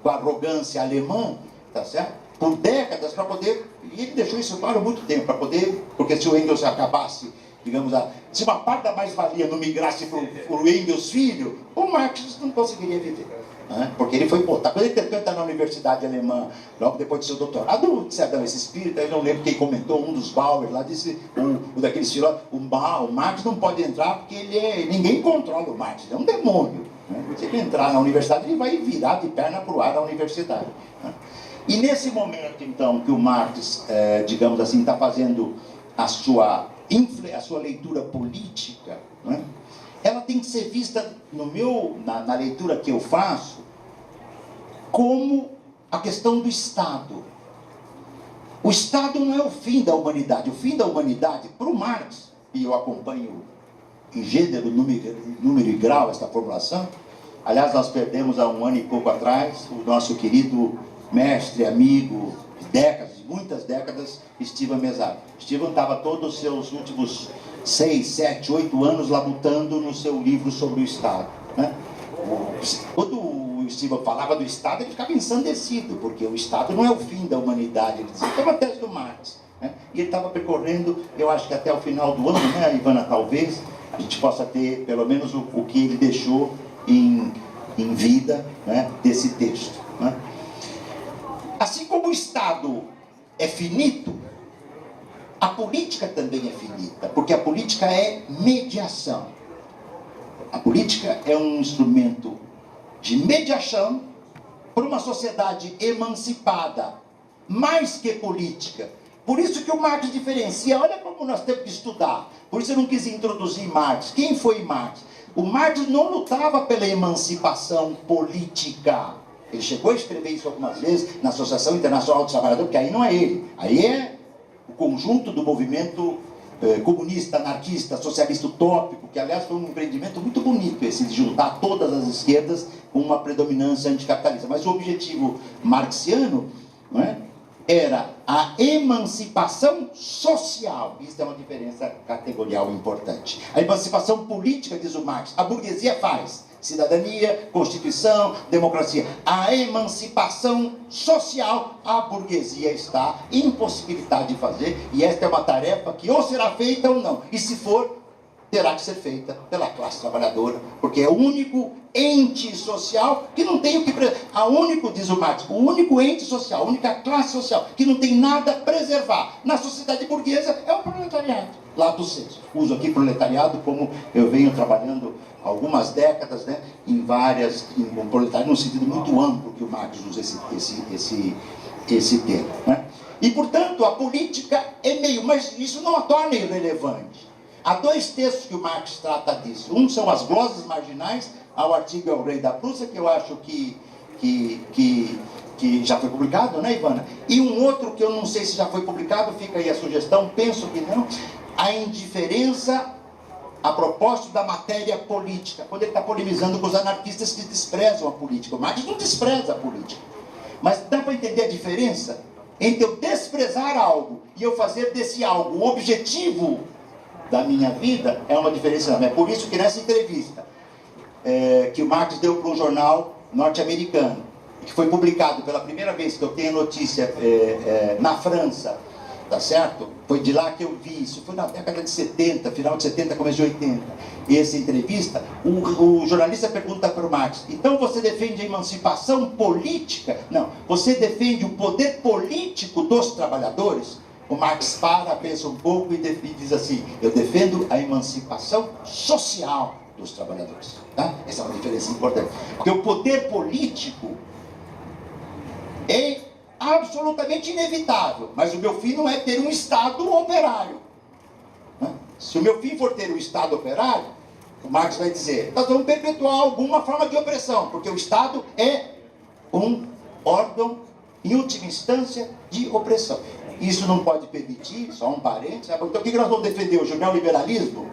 com arrogância alemã, tá certo? Por décadas, para poder, e ele deixou isso claro há muito tempo, para poder, porque se o Engels acabasse, digamos, se uma parte da mais-valia não migrasse para o Engels filho, o Marx não conseguiria viver. Porque ele foi botar. Quando ele tentou entrar na universidade alemã, logo depois do seu doutorado, esse espírito, eu não lembro quem comentou, um dos Bauer lá, disse, daqueles filósofos, o Marx não pode entrar porque ninguém controla o Marx, ele é um demônio. Se ele entrar na universidade, ele vai virar de perna para o ar na universidade. E nesse momento, então, que o Marx, digamos assim, está fazendo a sua leitura política, né? Ela tem que ser vista na leitura que eu faço como a questão do Estado. O Estado não é o fim da humanidade. O fim da humanidade, para o Marx, e eu acompanho em gênero, número e grau esta formulação. Aliás, nós perdemos há um ano e pouco atrás o nosso querido mestre, amigo, de décadas, muitas décadas, Stephen Mesar. Stephen estava todos os seus últimos 6, 7, 8 anos labutando no seu livro sobre o Estado, né? Quando o Stephen falava do Estado, ele ficava ensandecido, porque o Estado não é o fim da humanidade. Ele dizia, é uma tese do Marx, né? E ele estava percorrendo, eu acho que até o final do ano, né, Ivana, talvez, a gente possa ter pelo menos o que ele deixou em vida, né, desse texto, né? Assim como o Estado é finito, a política também é finita, porque a política é mediação. A política é um instrumento de mediação para uma sociedade emancipada, mais que política. Por isso que o Marx diferencia, olha como nós temos que estudar. Por isso eu não quis introduzir Marx. Quem foi Marx? O Marx não lutava pela emancipação política. Ele chegou a escrever isso algumas vezes na Associação Internacional dos Trabalhadores, porque aí não é ele, aí é o conjunto do movimento comunista, anarquista, socialista utópico, que aliás foi um empreendimento muito bonito esse, de juntar todas as esquerdas com uma predominância anticapitalista. Mas o objetivo marxiano, não é, era a emancipação social. Isso é uma diferença categorial importante. A emancipação política, diz o Marx, a burguesia faz. cidadania, constituição, democracia. A emancipação social, a burguesia está impossibilitada de fazer, e esta é uma tarefa que ou será feita ou não. E se for, terá que ser feita pela classe trabalhadora, porque é o único ente social que não tem o que... diz o Marx, o único ente social, a única classe social que não tem nada a preservar na sociedade burguesa é o proletariado. Lato sensu. Uso aqui proletariado como eu venho trabalhando há algumas décadas, né, em um proletariado num sentido muito amplo que o Marx usa esse termo, né? E, portanto, a política é meio, mas isso não a torna irrelevante. Há dois textos que o Marx trata disso. Um são as glosas marginais ao artigo El Rei da Prússia, que eu acho que já foi publicado, né, Ivana? E um outro que eu não sei se já foi publicado, fica aí a sugestão, penso que não, a indiferença a propósito da matéria política, quando ele está polemizando com os anarquistas que desprezam a política. O Marx não despreza a política. Mas dá para entender a diferença entre eu desprezar algo e eu fazer desse algo o objetivo da minha vida? É uma diferença enorme. É por isso que nessa entrevista que o Marx deu para um jornal norte-americano, que foi publicado pela primeira vez que eu tenho notícia na França, tá certo? Foi de lá que eu vi isso, foi na década de 70, final de 70, começo de 80. E essa entrevista, o jornalista pergunta para o Marx: então você defende a emancipação política? Não, você defende o poder político dos trabalhadores? O Marx pensa um pouco e diz assim: eu defendo a emancipação social dos trabalhadores. Tá? Essa é uma diferença importante. Porque o poder político é absolutamente inevitável, mas o meu fim não é ter um Estado operário. Se o meu fim for ter um Estado operário, o Marx vai dizer: nós vamos perpetuar alguma forma de opressão, porque o Estado é um órgão, em última instância, de opressão. Isso não pode permitir, só um parênteses. Então o que nós vamos defender hoje? O neoliberalismo?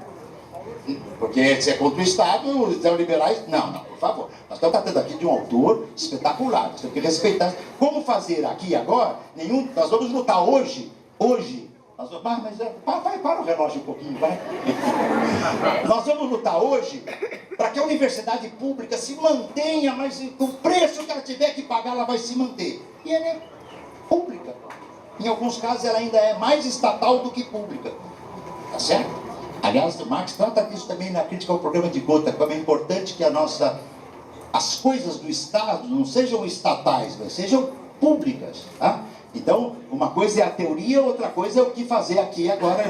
Porque se é contra o Estado, os neoliberais... Não, por favor. Nós estamos tratando aqui de um autor espetacular. Nós temos que respeitar. Como fazer aqui e agora? Nós vamos lutar hoje. Para o relógio um pouquinho, vai. Nós vamos lutar hoje para que a universidade pública se mantenha, mas o preço que ela tiver que pagar, ela vai se manter. E ela é pública. Em alguns casos, ela ainda é mais estatal do que pública. Tá certo? Aliás, o Marx trata disso também na crítica ao programa de Gotha, como é importante que as coisas do Estado não sejam estatais, mas sejam públicas. Tá? Então, uma coisa é a teoria, outra coisa é o que fazer aqui agora.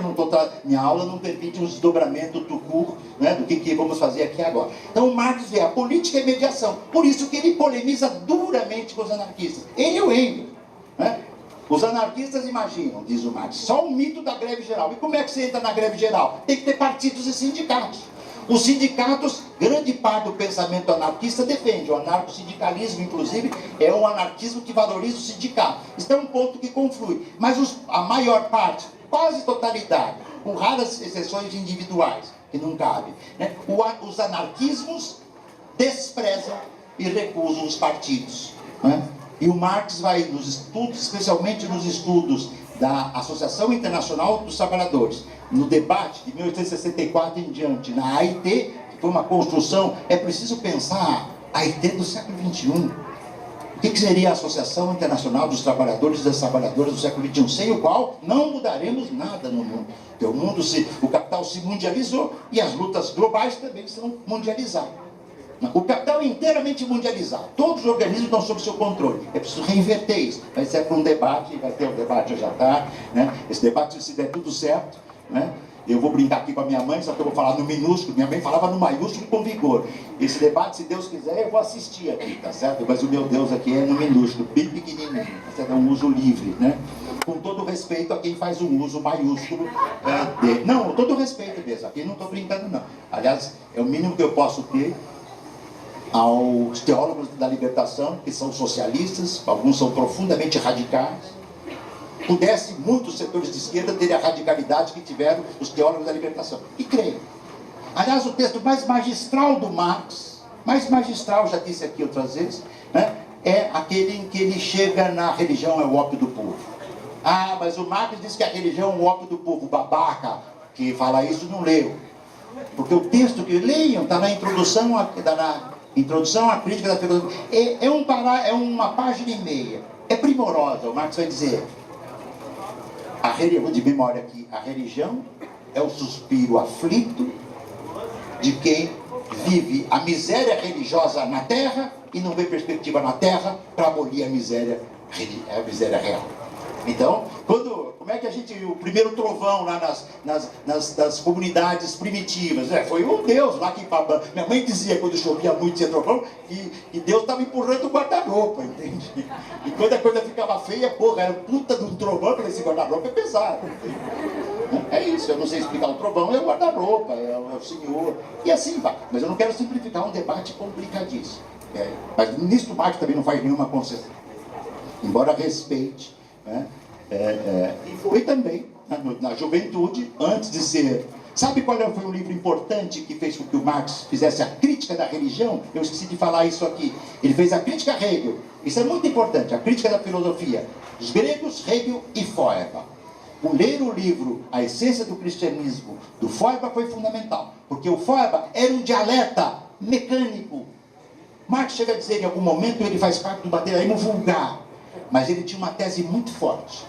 Minha aula não permite um desdobramento do curso, né, do que vamos fazer aqui agora. Então, o Marx vê a política e mediação. Por isso que ele polemiza duramente com os anarquistas. Ele e o Engels. Né? Os anarquistas imaginam, diz o Marx, só o mito da greve geral. E como é que você entra na greve geral? Tem que ter partidos e sindicatos. Os sindicatos, grande parte do pensamento anarquista defende. O anarcossindicalismo, inclusive, é um anarquismo que valoriza o sindicato. Isso é um ponto que conflui. Mas a maior parte, quase totalidade, com raras exceções individuais, que não cabe, né? Os anarquismos desprezam e recusam os partidos. Né? E o Marx vai nos estudos, especialmente nos estudos da Associação Internacional dos Trabalhadores, no debate de 1864 em diante, na AIT, que foi uma construção, é preciso pensar a AIT do século XXI. O que seria a Associação Internacional dos Trabalhadores e das Trabalhadoras do século XXI, sem o qual não mudaremos nada no mundo. Porque o capital se mundializou e as lutas globais também são mundializadas. O capital é inteiramente mundializado. Todos os organismos estão sob seu controle. É preciso reverter isso. Vai ser para um debate, vai ter um debate hoje à tarde. Né? Esse debate, se der tudo certo, né? Eu vou brincar aqui com a minha mãe, só que eu vou falar no minúsculo. Minha mãe falava no maiúsculo com vigor. Esse debate, se Deus quiser, eu vou assistir aqui, tá certo? Mas o meu Deus aqui é no minúsculo, bem pequenininho. Tá, é um uso livre, né? Com todo respeito a quem faz um uso maiúsculo dele. Não, com todo respeito mesmo. Aqui não estou brincando, não. Aliás, é o mínimo que eu posso ter aos teólogos da libertação, que são socialistas, alguns são profundamente radicais. Pudesse muitos setores de esquerda terem a radicalidade que tiveram os teólogos da libertação. E creio. Aliás, o texto mais magistral do Marx, mais magistral, já disse aqui outras vezes, né, é aquele em que ele chega na religião é o ópio do povo. Ah, mas o Marx diz que a religião é o ópio do povo. Babaca que fala isso não leu. Porque o texto que leiam está na introdução, introdução à crítica da filosofia. É uma página e meia. É primorosa. O Marx vai dizer, vou de memória aqui, a religião é o suspiro aflito de quem vive a miséria religiosa na terra e não vê perspectiva na terra para abolir a miséria real. Então, como é que o primeiro trovão lá nas comunidades primitivas, foi um Deus lá que minha mãe dizia quando chovia muito tinha trovão, que Deus estava empurrando o guarda-roupa, entende? E quando a coisa ficava feia, porra, era puta de um trovão, porque esse guarda-roupa é pesado, entende? É isso, eu não sei explicar o trovão, é o guarda-roupa, é o senhor, e assim vai. Mas eu não quero simplificar um debate complicadíssimo. Mas nisso o Marx também não faz nenhuma concessão, embora respeite, né? E foi também na juventude, antes de ser... Sabe qual foi um livro importante que fez com que o Marx fizesse a crítica da religião? Eu esqueci de falar isso aqui. Ele fez a crítica a Hegel. Isso é muito importante, a crítica da filosofia. Os gregos, Hegel e Feuerbach. Ler o livro A Essência do Cristianismo, do Feuerbach, foi fundamental. Porque o Feuerbach era um dialeta mecânico. Marx chega a dizer, em algum momento, ele faz parte do materialismo vulgar. Mas ele tinha uma tese muito forte.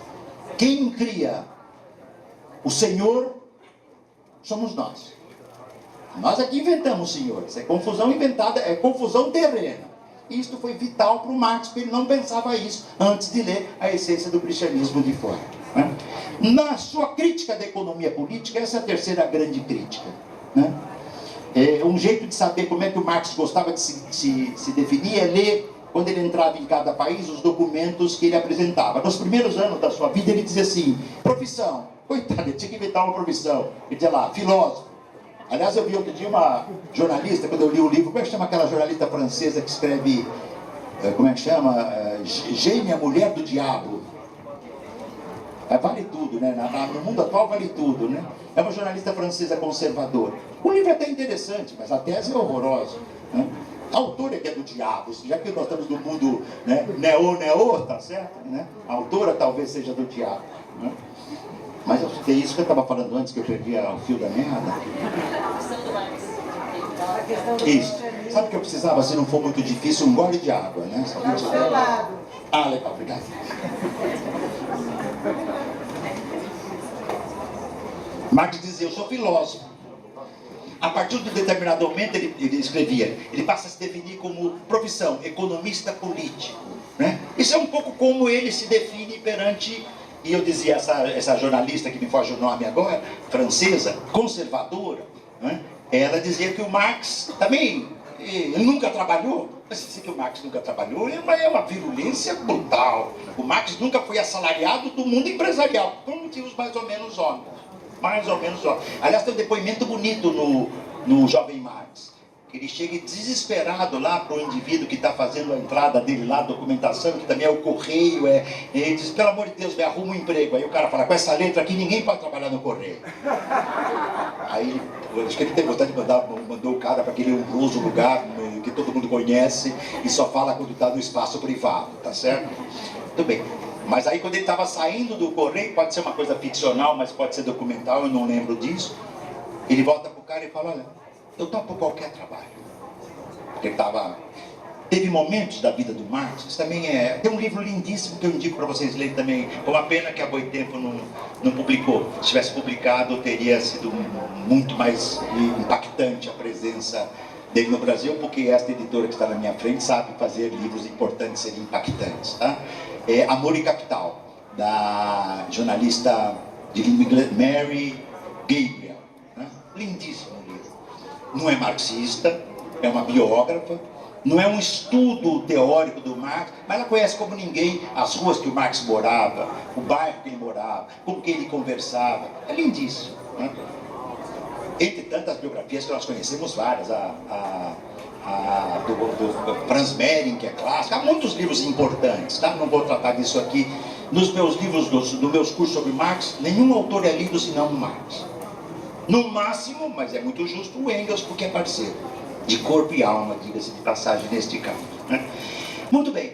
Quem cria o Senhor somos nós. Nós aqui inventamos o Senhor. Isso é confusão inventada, é confusão terrena. E isto foi vital para o Marx, porque ele não pensava isso antes de ler A Essência do Cristianismo de Feuerbach, né? Na sua crítica da economia política, essa é a terceira grande crítica, né? Um jeito de saber como é que o Marx gostava de se definir é ler, quando ele entrava em cada país, os documentos que ele apresentava. Nos primeiros anos da sua vida, ele dizia assim, profissão. Coitado, ele tinha que inventar uma profissão. Ele dizia lá, filósofo. Aliás, eu vi outro dia uma jornalista, quando eu li o livro, como é que chama aquela jornalista francesa que escreve, como é que chama? Gênia, Mulher do Diabo. Vale tudo, né? No mundo atual vale tudo, né? É uma jornalista francesa conservadora. O livro é até interessante, mas a tese é horrorosa, né? A autora que é do diabo, já que nós estamos no mundo, né, neo, tá certo? Né? A autora talvez seja do diabo, né? Mas é isso que eu estava falando antes, que eu perdi o fio da meada. Isso. Sabe o que eu precisava, se não for muito difícil, um gole de água, né? Está do seu lado. Ah, legal, obrigado. Marx dizia, eu sou filósofo. A partir de um determinado momento, ele escrevia, ele passa a se definir como profissão, economista político, né? Isso é um pouco como ele se define perante, e eu dizia, essa jornalista que me foge o nome agora, francesa, conservadora, né? Ela dizia que o Marx também, ele nunca trabalhou. Mas se que o Marx nunca trabalhou, é uma virulência brutal. O Marx nunca foi assalariado do mundo empresarial, por motivos mais ou menos óbvios. Mais ou menos óbvios. Aliás, tem um depoimento bonito no Jovem Marx. Ele chega desesperado lá para o indivíduo que está fazendo a entrada dele lá, a documentação, que também é o correio. Ele diz, pelo amor de Deus, me arruma um emprego. Aí o cara fala, com essa letra aqui ninguém pode trabalhar no correio. Aí, acho que ele tem vontade de mandou o cara para aquele honroso lugar que todo mundo conhece e só fala quando está no espaço privado, tá certo? Tudo bem. Mas aí quando ele estava saindo do correio, pode ser uma coisa ficcional, mas pode ser documental, eu não lembro disso. Ele volta pro cara e fala, olha, eu topo qualquer trabalho. Porque ele teve momentos da vida do Marx, isso também tem um livro lindíssimo que eu indico para vocês lerem também. É uma pena que a Boitempo não publicou. Se tivesse publicado, teria sido muito mais impactante a presença dele no Brasil, porque esta editora que está na minha frente sabe fazer livros importantes serem impactantes, tá? Amor e Capital, da jornalista de língua inglesa Mary Gabriel, né? Lindíssimo livro. Não é marxista, é uma biógrafa, não é um estudo teórico do Marx, mas ela conhece como ninguém as ruas que o Marx morava, o bairro que ele morava, com quem ele conversava. É lindíssimo, né? Entre tantas biografias que nós conhecemos várias, do Franz Mehring, que é clássica, há muitos livros importantes, tá? Não vou tratar disso aqui. Nos meus livros, dos meus cursos sobre Marx, nenhum autor é lido senão o Marx. No máximo, mas é muito justo, o Engels, porque é parceiro. De corpo e alma, diga-se de passagem neste caso, né? Muito bem.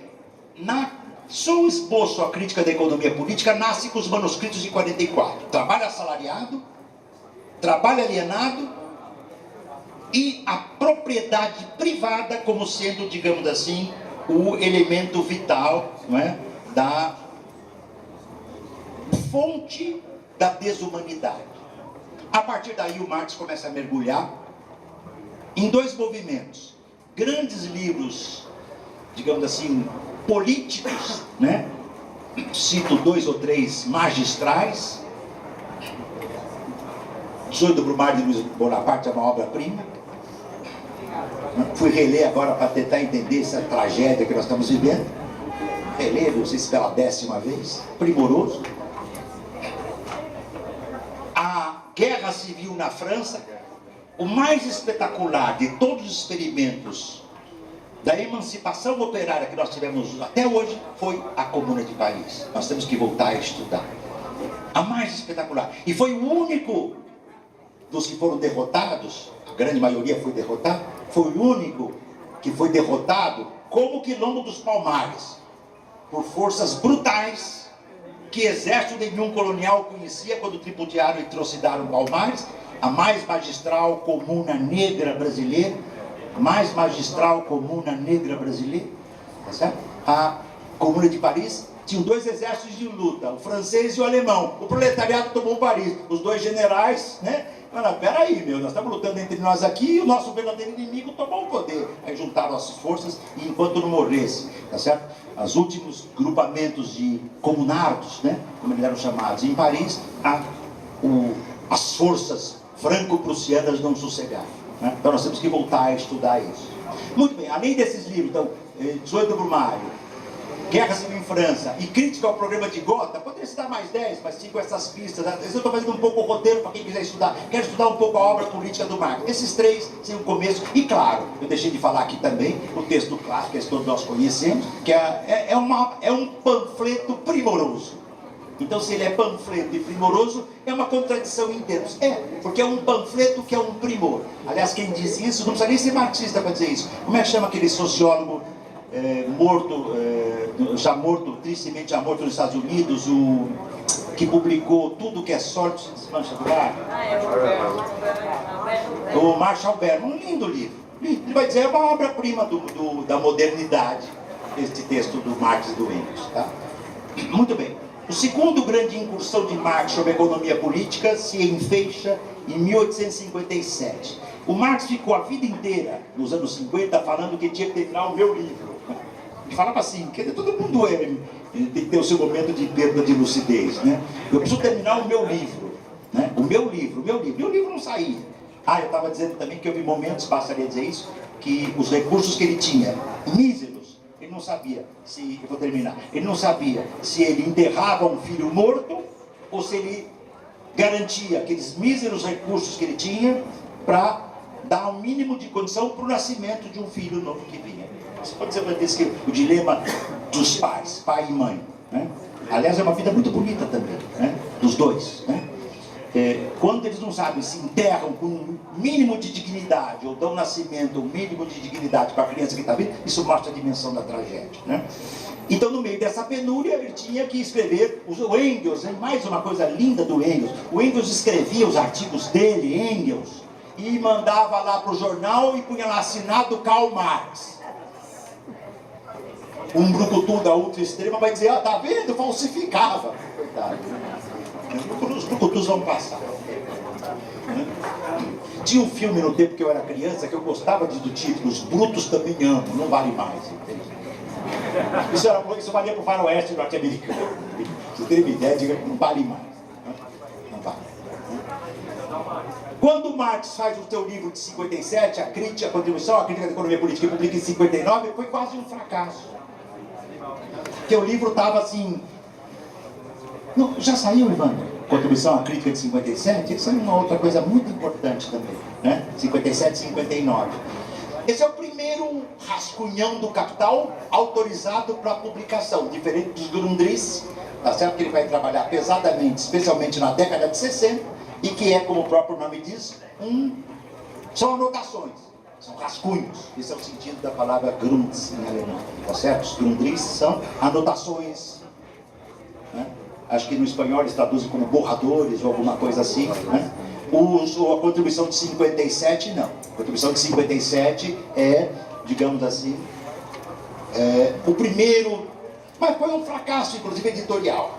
Só o esboço à crítica da economia política nasce com os manuscritos de 44. Trabalho assalariado, trabalho alienado e a propriedade privada como sendo, digamos assim, o elemento vital, não é, da fonte da desumanidade. A partir daí o Marx começa a mergulhar em dois movimentos, grandes livros, digamos assim, políticos, né? Cito 2 ou 3 magistrais. 18 do Brumário de Luiz Bonaparte é uma obra-prima. Fui reler agora para tentar entender essa tragédia que nós estamos vivendo. Reler, não sei se pela 10ª vez, primoroso. A Guerra Civil na França, o mais espetacular de todos os experimentos da emancipação operária que nós tivemos até hoje foi a Comuna de Paris. Nós temos que voltar a estudar. A mais espetacular. E foi o único dos que foram derrotados, a grande maioria foi derrotada, foi o único que foi derrotado como o Quilombo dos Palmares, por forças brutais que exército nenhum colonial conhecia quando tripudiaram e trucidaram Palmares, a mais magistral comuna negra brasileira, mais magistral comuna negra brasileira, tá certo? A Comuna de Paris tinha 2 exércitos de luta, o francês e o alemão. O proletariado tomou Paris, os 2 generais, né? Falaram, peraí, nós estamos lutando entre nós aqui e o nosso verdadeiro inimigo tomou o poder. Aí juntaram as forças e enquanto não morresse, tá certo? Os últimos grupamentos de comunardos, né? Como eles eram chamados em Paris, as forças franco-prussianas não sossegaram, né? Então nós temos que voltar a estudar isso. Muito bem, além desses livros, então, 18 do Brumário, Guerra Civil em França e Crítica ao Programa de Gotha, poderia citar mais 10, mas 5 essas pistas. Às vezes eu estou fazendo um pouco o roteiro para quem quiser estudar. Quero estudar um pouco a obra política do Marx. Esses 3 são o começo. E claro, eu deixei de falar aqui também o texto clássico, que todos nós conhecemos, que é um panfleto primoroso. Então, se ele é panfleto e primoroso, é uma contradição em termos. Porque é um panfleto que é um primor. Aliás, quem diz isso, não precisa nem ser marxista para dizer isso. Como é que chama aquele sociólogo tristemente já morto nos Estados Unidos, que publicou Tudo que é Sorte se desmancha do ar? O Marshall Berman, um lindo livro. Ele vai dizer, é uma obra-prima da modernidade, este texto do Marx e do Engels. Tá? Muito bem. O segundo grande incursão de Marx sobre a economia política se enfeixa em 1857. O Marx ficou a vida inteira, nos anos 50, falando que tinha que terminar o meu livro. Ele falava assim, que todo mundo tem que ter o seu momento de perda de lucidez, né? Eu preciso terminar o meu livro, né? O meu livro. E o livro não saía. Eu estava dizendo também que houve momentos, bastaria dizer isso, que os recursos que ele tinha, míseros, ele não sabia se, eu vou terminar, ele não sabia se ele enterrava um filho morto ou se ele garantia aqueles míseros recursos que ele tinha para dar um mínimo de condição para o nascimento de um filho novo que vinha. Você pode dizer que o dilema dos pais, pai e mãe, né? Aliás, é uma vida muito bonita também, né? Dos dois, né? Quando eles não sabem se enterram com um mínimo de dignidade ou dão nascimento, um mínimo de dignidade para a criança que está vindo, isso mostra a dimensão da tragédia, né? Então, no meio dessa penúria, ele tinha que escrever o Engels, hein? Mais uma coisa linda do Engels. O Engels escrevia os artigos dele, Engels, e mandava lá para o jornal e punha lá assinado Karl Marx. Um brucutu da ultra extrema vai dizer, tá vendo? Falsificava. Coitado. Os brucutus vão passar. Tinha um filme no tempo que eu era criança que eu gostava do título, Os Brutos Também Amam, não vale mais. Isso valia para o faroeste norte-americano. Você teve ideia, diga que não vale mais. Não vale. Quando Marx faz o seu livro de 57, a contribuição à crítica da economia política, que publica em 59, foi quase um fracasso. Porque o livro estava assim... Não, já saiu, Evandro? Contribuição à crítica de 57? Isso é uma outra coisa muito importante também, né? 57 e 59. Esse é o primeiro rascunhão do Capital autorizado para publicação, diferente dos Grundrisse, tá certo? Que ele vai trabalhar pesadamente, especialmente na década de 60, e que é, como o próprio nome diz, são anotações. São rascunhos, esse é o sentido da palavra Grunds em alemão, tá certo? Os Grundrisse são anotações, né? Acho que no espanhol eles traduzem como borradores ou alguma coisa assim, né? A contribuição de 57, não. A contribuição de 57 é, digamos assim, o primeiro, mas foi um fracasso, inclusive editorial,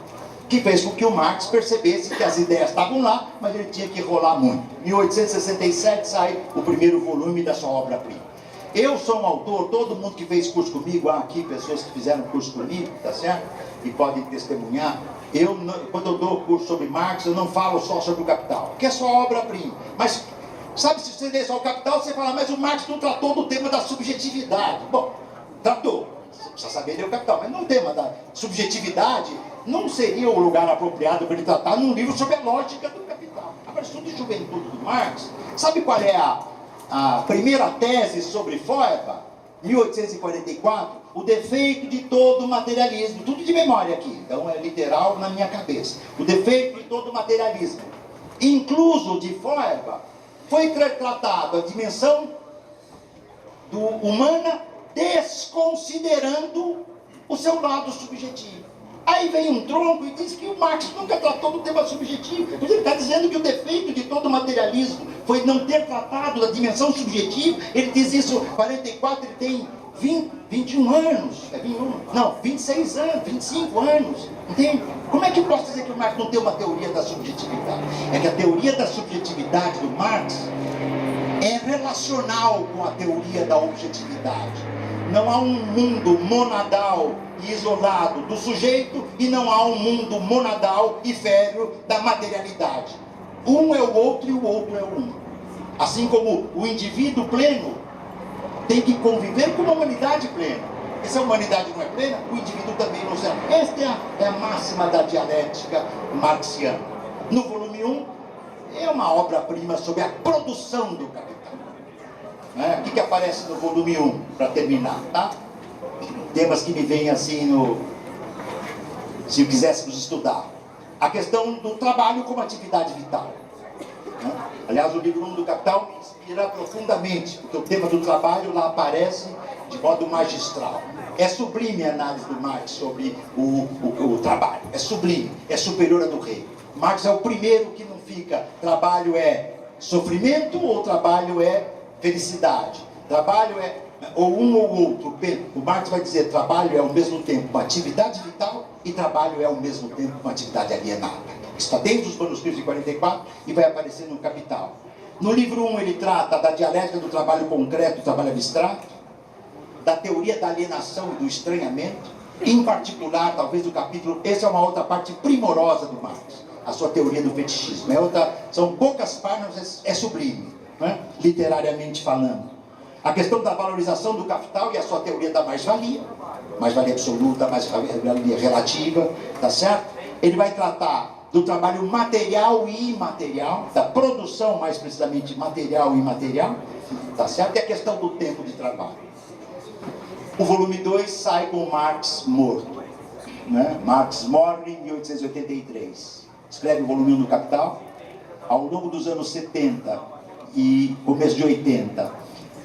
que fez com que o Marx percebesse que as ideias estavam lá, mas ele tinha que rolar muito. Em 1867 sai o primeiro volume da sua obra-prima. Eu sou um autor, todo mundo que fez curso comigo, há aqui pessoas que fizeram curso comigo, tá certo? E podem testemunhar. Quando eu dou curso sobre Marx, eu não falo só sobre o Capital, que é sua obra-prima. Mas, sabe, se você lê só o Capital, você fala, mas o Marx não tratou do tema da subjetividade. Bom, tratou. Você precisa saber ler o Capital, mas no tema da subjetividade, não seria o lugar apropriado para ele tratar num livro sobre a lógica do Capital. Agora, estudo de juventude do Marx, sabe qual é a primeira tese sobre Feuerbach? 1844, o defeito de todo materialismo, tudo de memória aqui, então é literal na minha cabeça. O defeito de todo materialismo, incluso de Feuerbach, foi tratado a dimensão humana desconsiderando o seu lado subjetivo. Aí vem um tronco e diz que o Marx nunca tratou do tema subjetivo. Ele está dizendo que o defeito de todo materialismo foi não ter tratado da dimensão subjetiva. Ele diz isso, 44, ele tem 21 anos. É 21? Não, 26 anos, 25 anos. Entende? Como é que eu posso dizer que o Marx não tem uma teoria da subjetividade? É que a teoria da subjetividade do Marx é relacional com a teoria da objetividade. Não há um mundo monadal e isolado do sujeito e não há um mundo monadal e férreo da materialidade. Um é o outro e o outro é o um. Assim como o indivíduo pleno tem que conviver com uma humanidade plena. E se a humanidade não é plena, o indivíduo também não será. Esta é a máxima da dialética marxiana. No volume 1, é uma obra-prima sobre a produção do capital. O que aparece no volume 1, para terminar, tá? Temas que me vêm assim se quiséssemos estudar. A questão do trabalho como atividade vital. Aliás, o livro 1 do Capital me inspira profundamente, porque o tema do trabalho lá aparece de modo magistral. É sublime a análise do Marx sobre o trabalho. É sublime, é superior a do rei. Marx é o primeiro que não fica, trabalho é sofrimento ou trabalho é felicidade. Trabalho é ou um ou outro. O Marx vai dizer, trabalho é ao mesmo tempo uma atividade vital e trabalho é ao mesmo tempo uma atividade alienada. Está dentro dos manuscritos de 44 e vai aparecer no Capital. No livro 1 ele trata da dialética do trabalho concreto, do trabalho abstrato, da teoria da alienação e do estranhamento, em particular, talvez o capítulo, essa é uma outra parte primorosa do Marx, a sua teoria do fetichismo. São poucas páginas, é sublime, literariamente falando. A questão da valorização do capital e a sua teoria da mais-valia absoluta, mais-valia relativa, tá certo? Ele vai tratar do trabalho material e imaterial, da produção mais precisamente material e imaterial, tá certo? E a questão do tempo de trabalho. O volume 2 sai com Marx morto. Marx morre em 1883. Escreve o volume 1 do Capital. Ao longo dos anos 70 e começo de 80,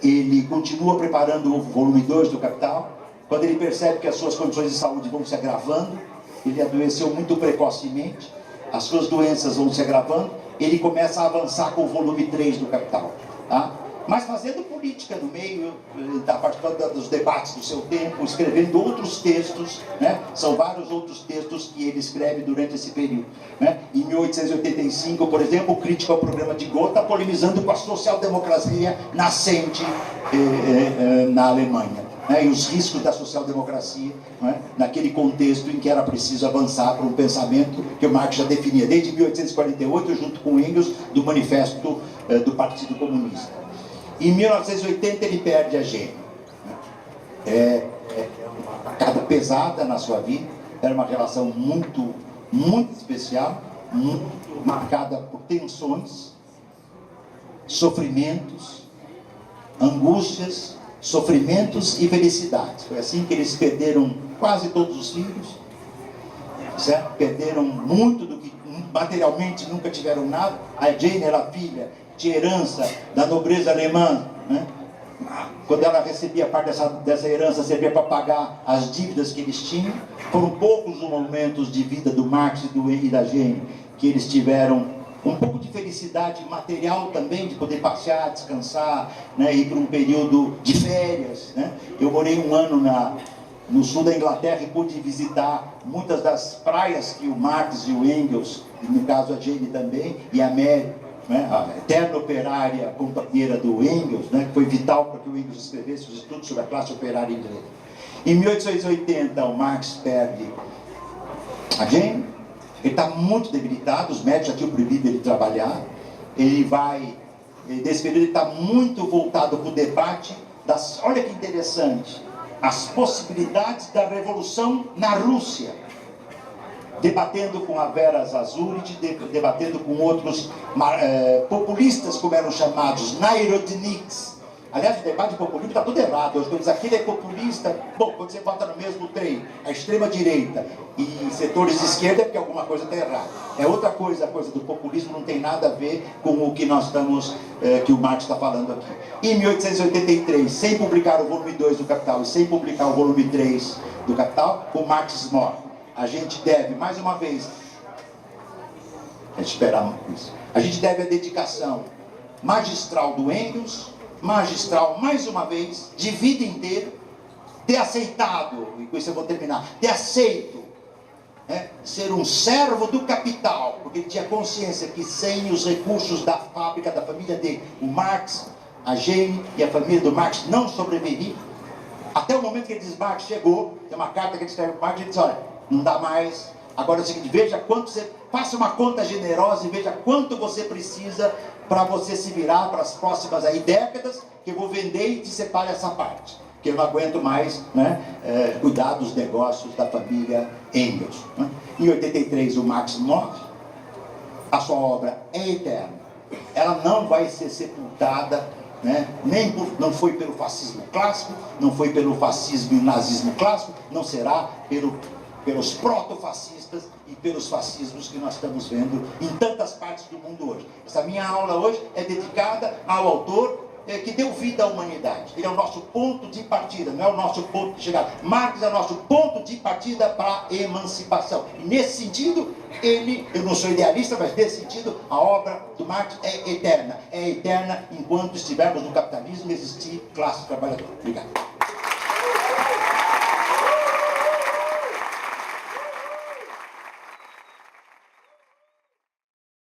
ele continua preparando o volume 2 do Capital. Quando ele percebe que as suas condições de saúde vão se agravando, ele adoeceu muito precocemente, as suas doenças vão se agravando, ele começa a avançar com o volume 3 do Capital, tá? Mas fazendo política no meio, participando dos debates do seu tempo, escrevendo outros textos, são vários outros textos que ele escreve durante esse período. Em 1885, por exemplo, crítico ao programa de Gotha, polemizando com a social-democracia nascente na Alemanha. E os riscos da social-democracia, naquele contexto em que era preciso avançar para um pensamento que o Marx já definia desde 1848, junto com Engels, do Manifesto do Partido Comunista. Em 1980 ele perde a gêmea. Uma carga pesada na sua vida, era uma relação muito, muito especial, muito marcada por tensões, sofrimentos, angústias, sofrimentos e felicidades. Foi assim que eles perderam quase todos os filhos, certo? Perderam muito do que materialmente nunca tiveram nada. A Jane era filha de herança da nobreza alemã, Quando ela recebia parte dessa herança, servia para pagar as dívidas que eles tinham. Foram poucos os momentos de vida do Marx e da Jane que eles tiveram um pouco de felicidade material também, de poder passear, descansar, né, ir para um período de férias, né? Eu morei um ano no sul da Inglaterra e pude visitar muitas das praias que o Marx e o Engels, e no caso a Jane também, e a Mary, né, a eterna operária companheira do Engels, né, que foi vital para que o Engels escrevesse os estudos sobre a classe operária inglesa. Em 1880, o Marx perde a Jane, ele está muito debilitado, os médicos já tinham proibido ele trabalhar, nesse período ele está muito voltado para o debate das, olha que interessante, as possibilidades da revolução na Rússia, debatendo com a Vera Zasurit, debatendo com outros populistas, como eram chamados, Narodniks. Aliás, o debate populista está tudo errado. Hoje, quando diz aquele é populista, bom, quando você bota no mesmo trem a extrema-direita e setores de esquerda, é porque alguma coisa está errada. É outra coisa, a coisa do populismo não tem nada a ver com o que nós estamos, que o Marx está falando aqui. Em 1883, sem publicar o volume 2 do Capital e sem publicar o volume 3 do Capital, o Marx morre. A gente deve, mais uma vez, a gente deve a dedicação magistral do Engels, magistral, mais uma vez, de vida inteira, ter aceitado, e com isso eu vou terminar, ter aceito ser um servo do capital, porque ele tinha consciência que sem os recursos da fábrica, da família dele, o Marx, a Jane e a família do Marx não sobreviveriam. Até o momento que ele diz, Marx chegou, tem uma carta que ele escreve para o Marx, ele diz, olha, não dá mais, agora é o seguinte, veja quanto você, faça uma conta generosa e veja quanto você precisa para você se virar para as próximas décadas, que eu vou vender e te separe essa parte, que eu não aguento mais, né, cuidar dos negócios da família Engels. Né? Em 83 o Marx morre, a sua obra é eterna, ela não vai ser sepultada, né? Não foi pelo fascismo clássico, não foi pelo fascismo e nazismo clássico, não será pelos proto-fascistas e pelos fascismos que nós estamos vendo em tantas partes do mundo hoje. Essa minha aula hoje é dedicada ao autor que deu vida à humanidade. Ele é o nosso ponto de partida, não é o nosso ponto de chegada. Marx é o nosso ponto de partida para a emancipação. E nesse sentido, eu não sou idealista, mas nesse sentido, a obra do Marx é eterna. É eterna enquanto estivermos no capitalismo e existir classe trabalhadora. Obrigado.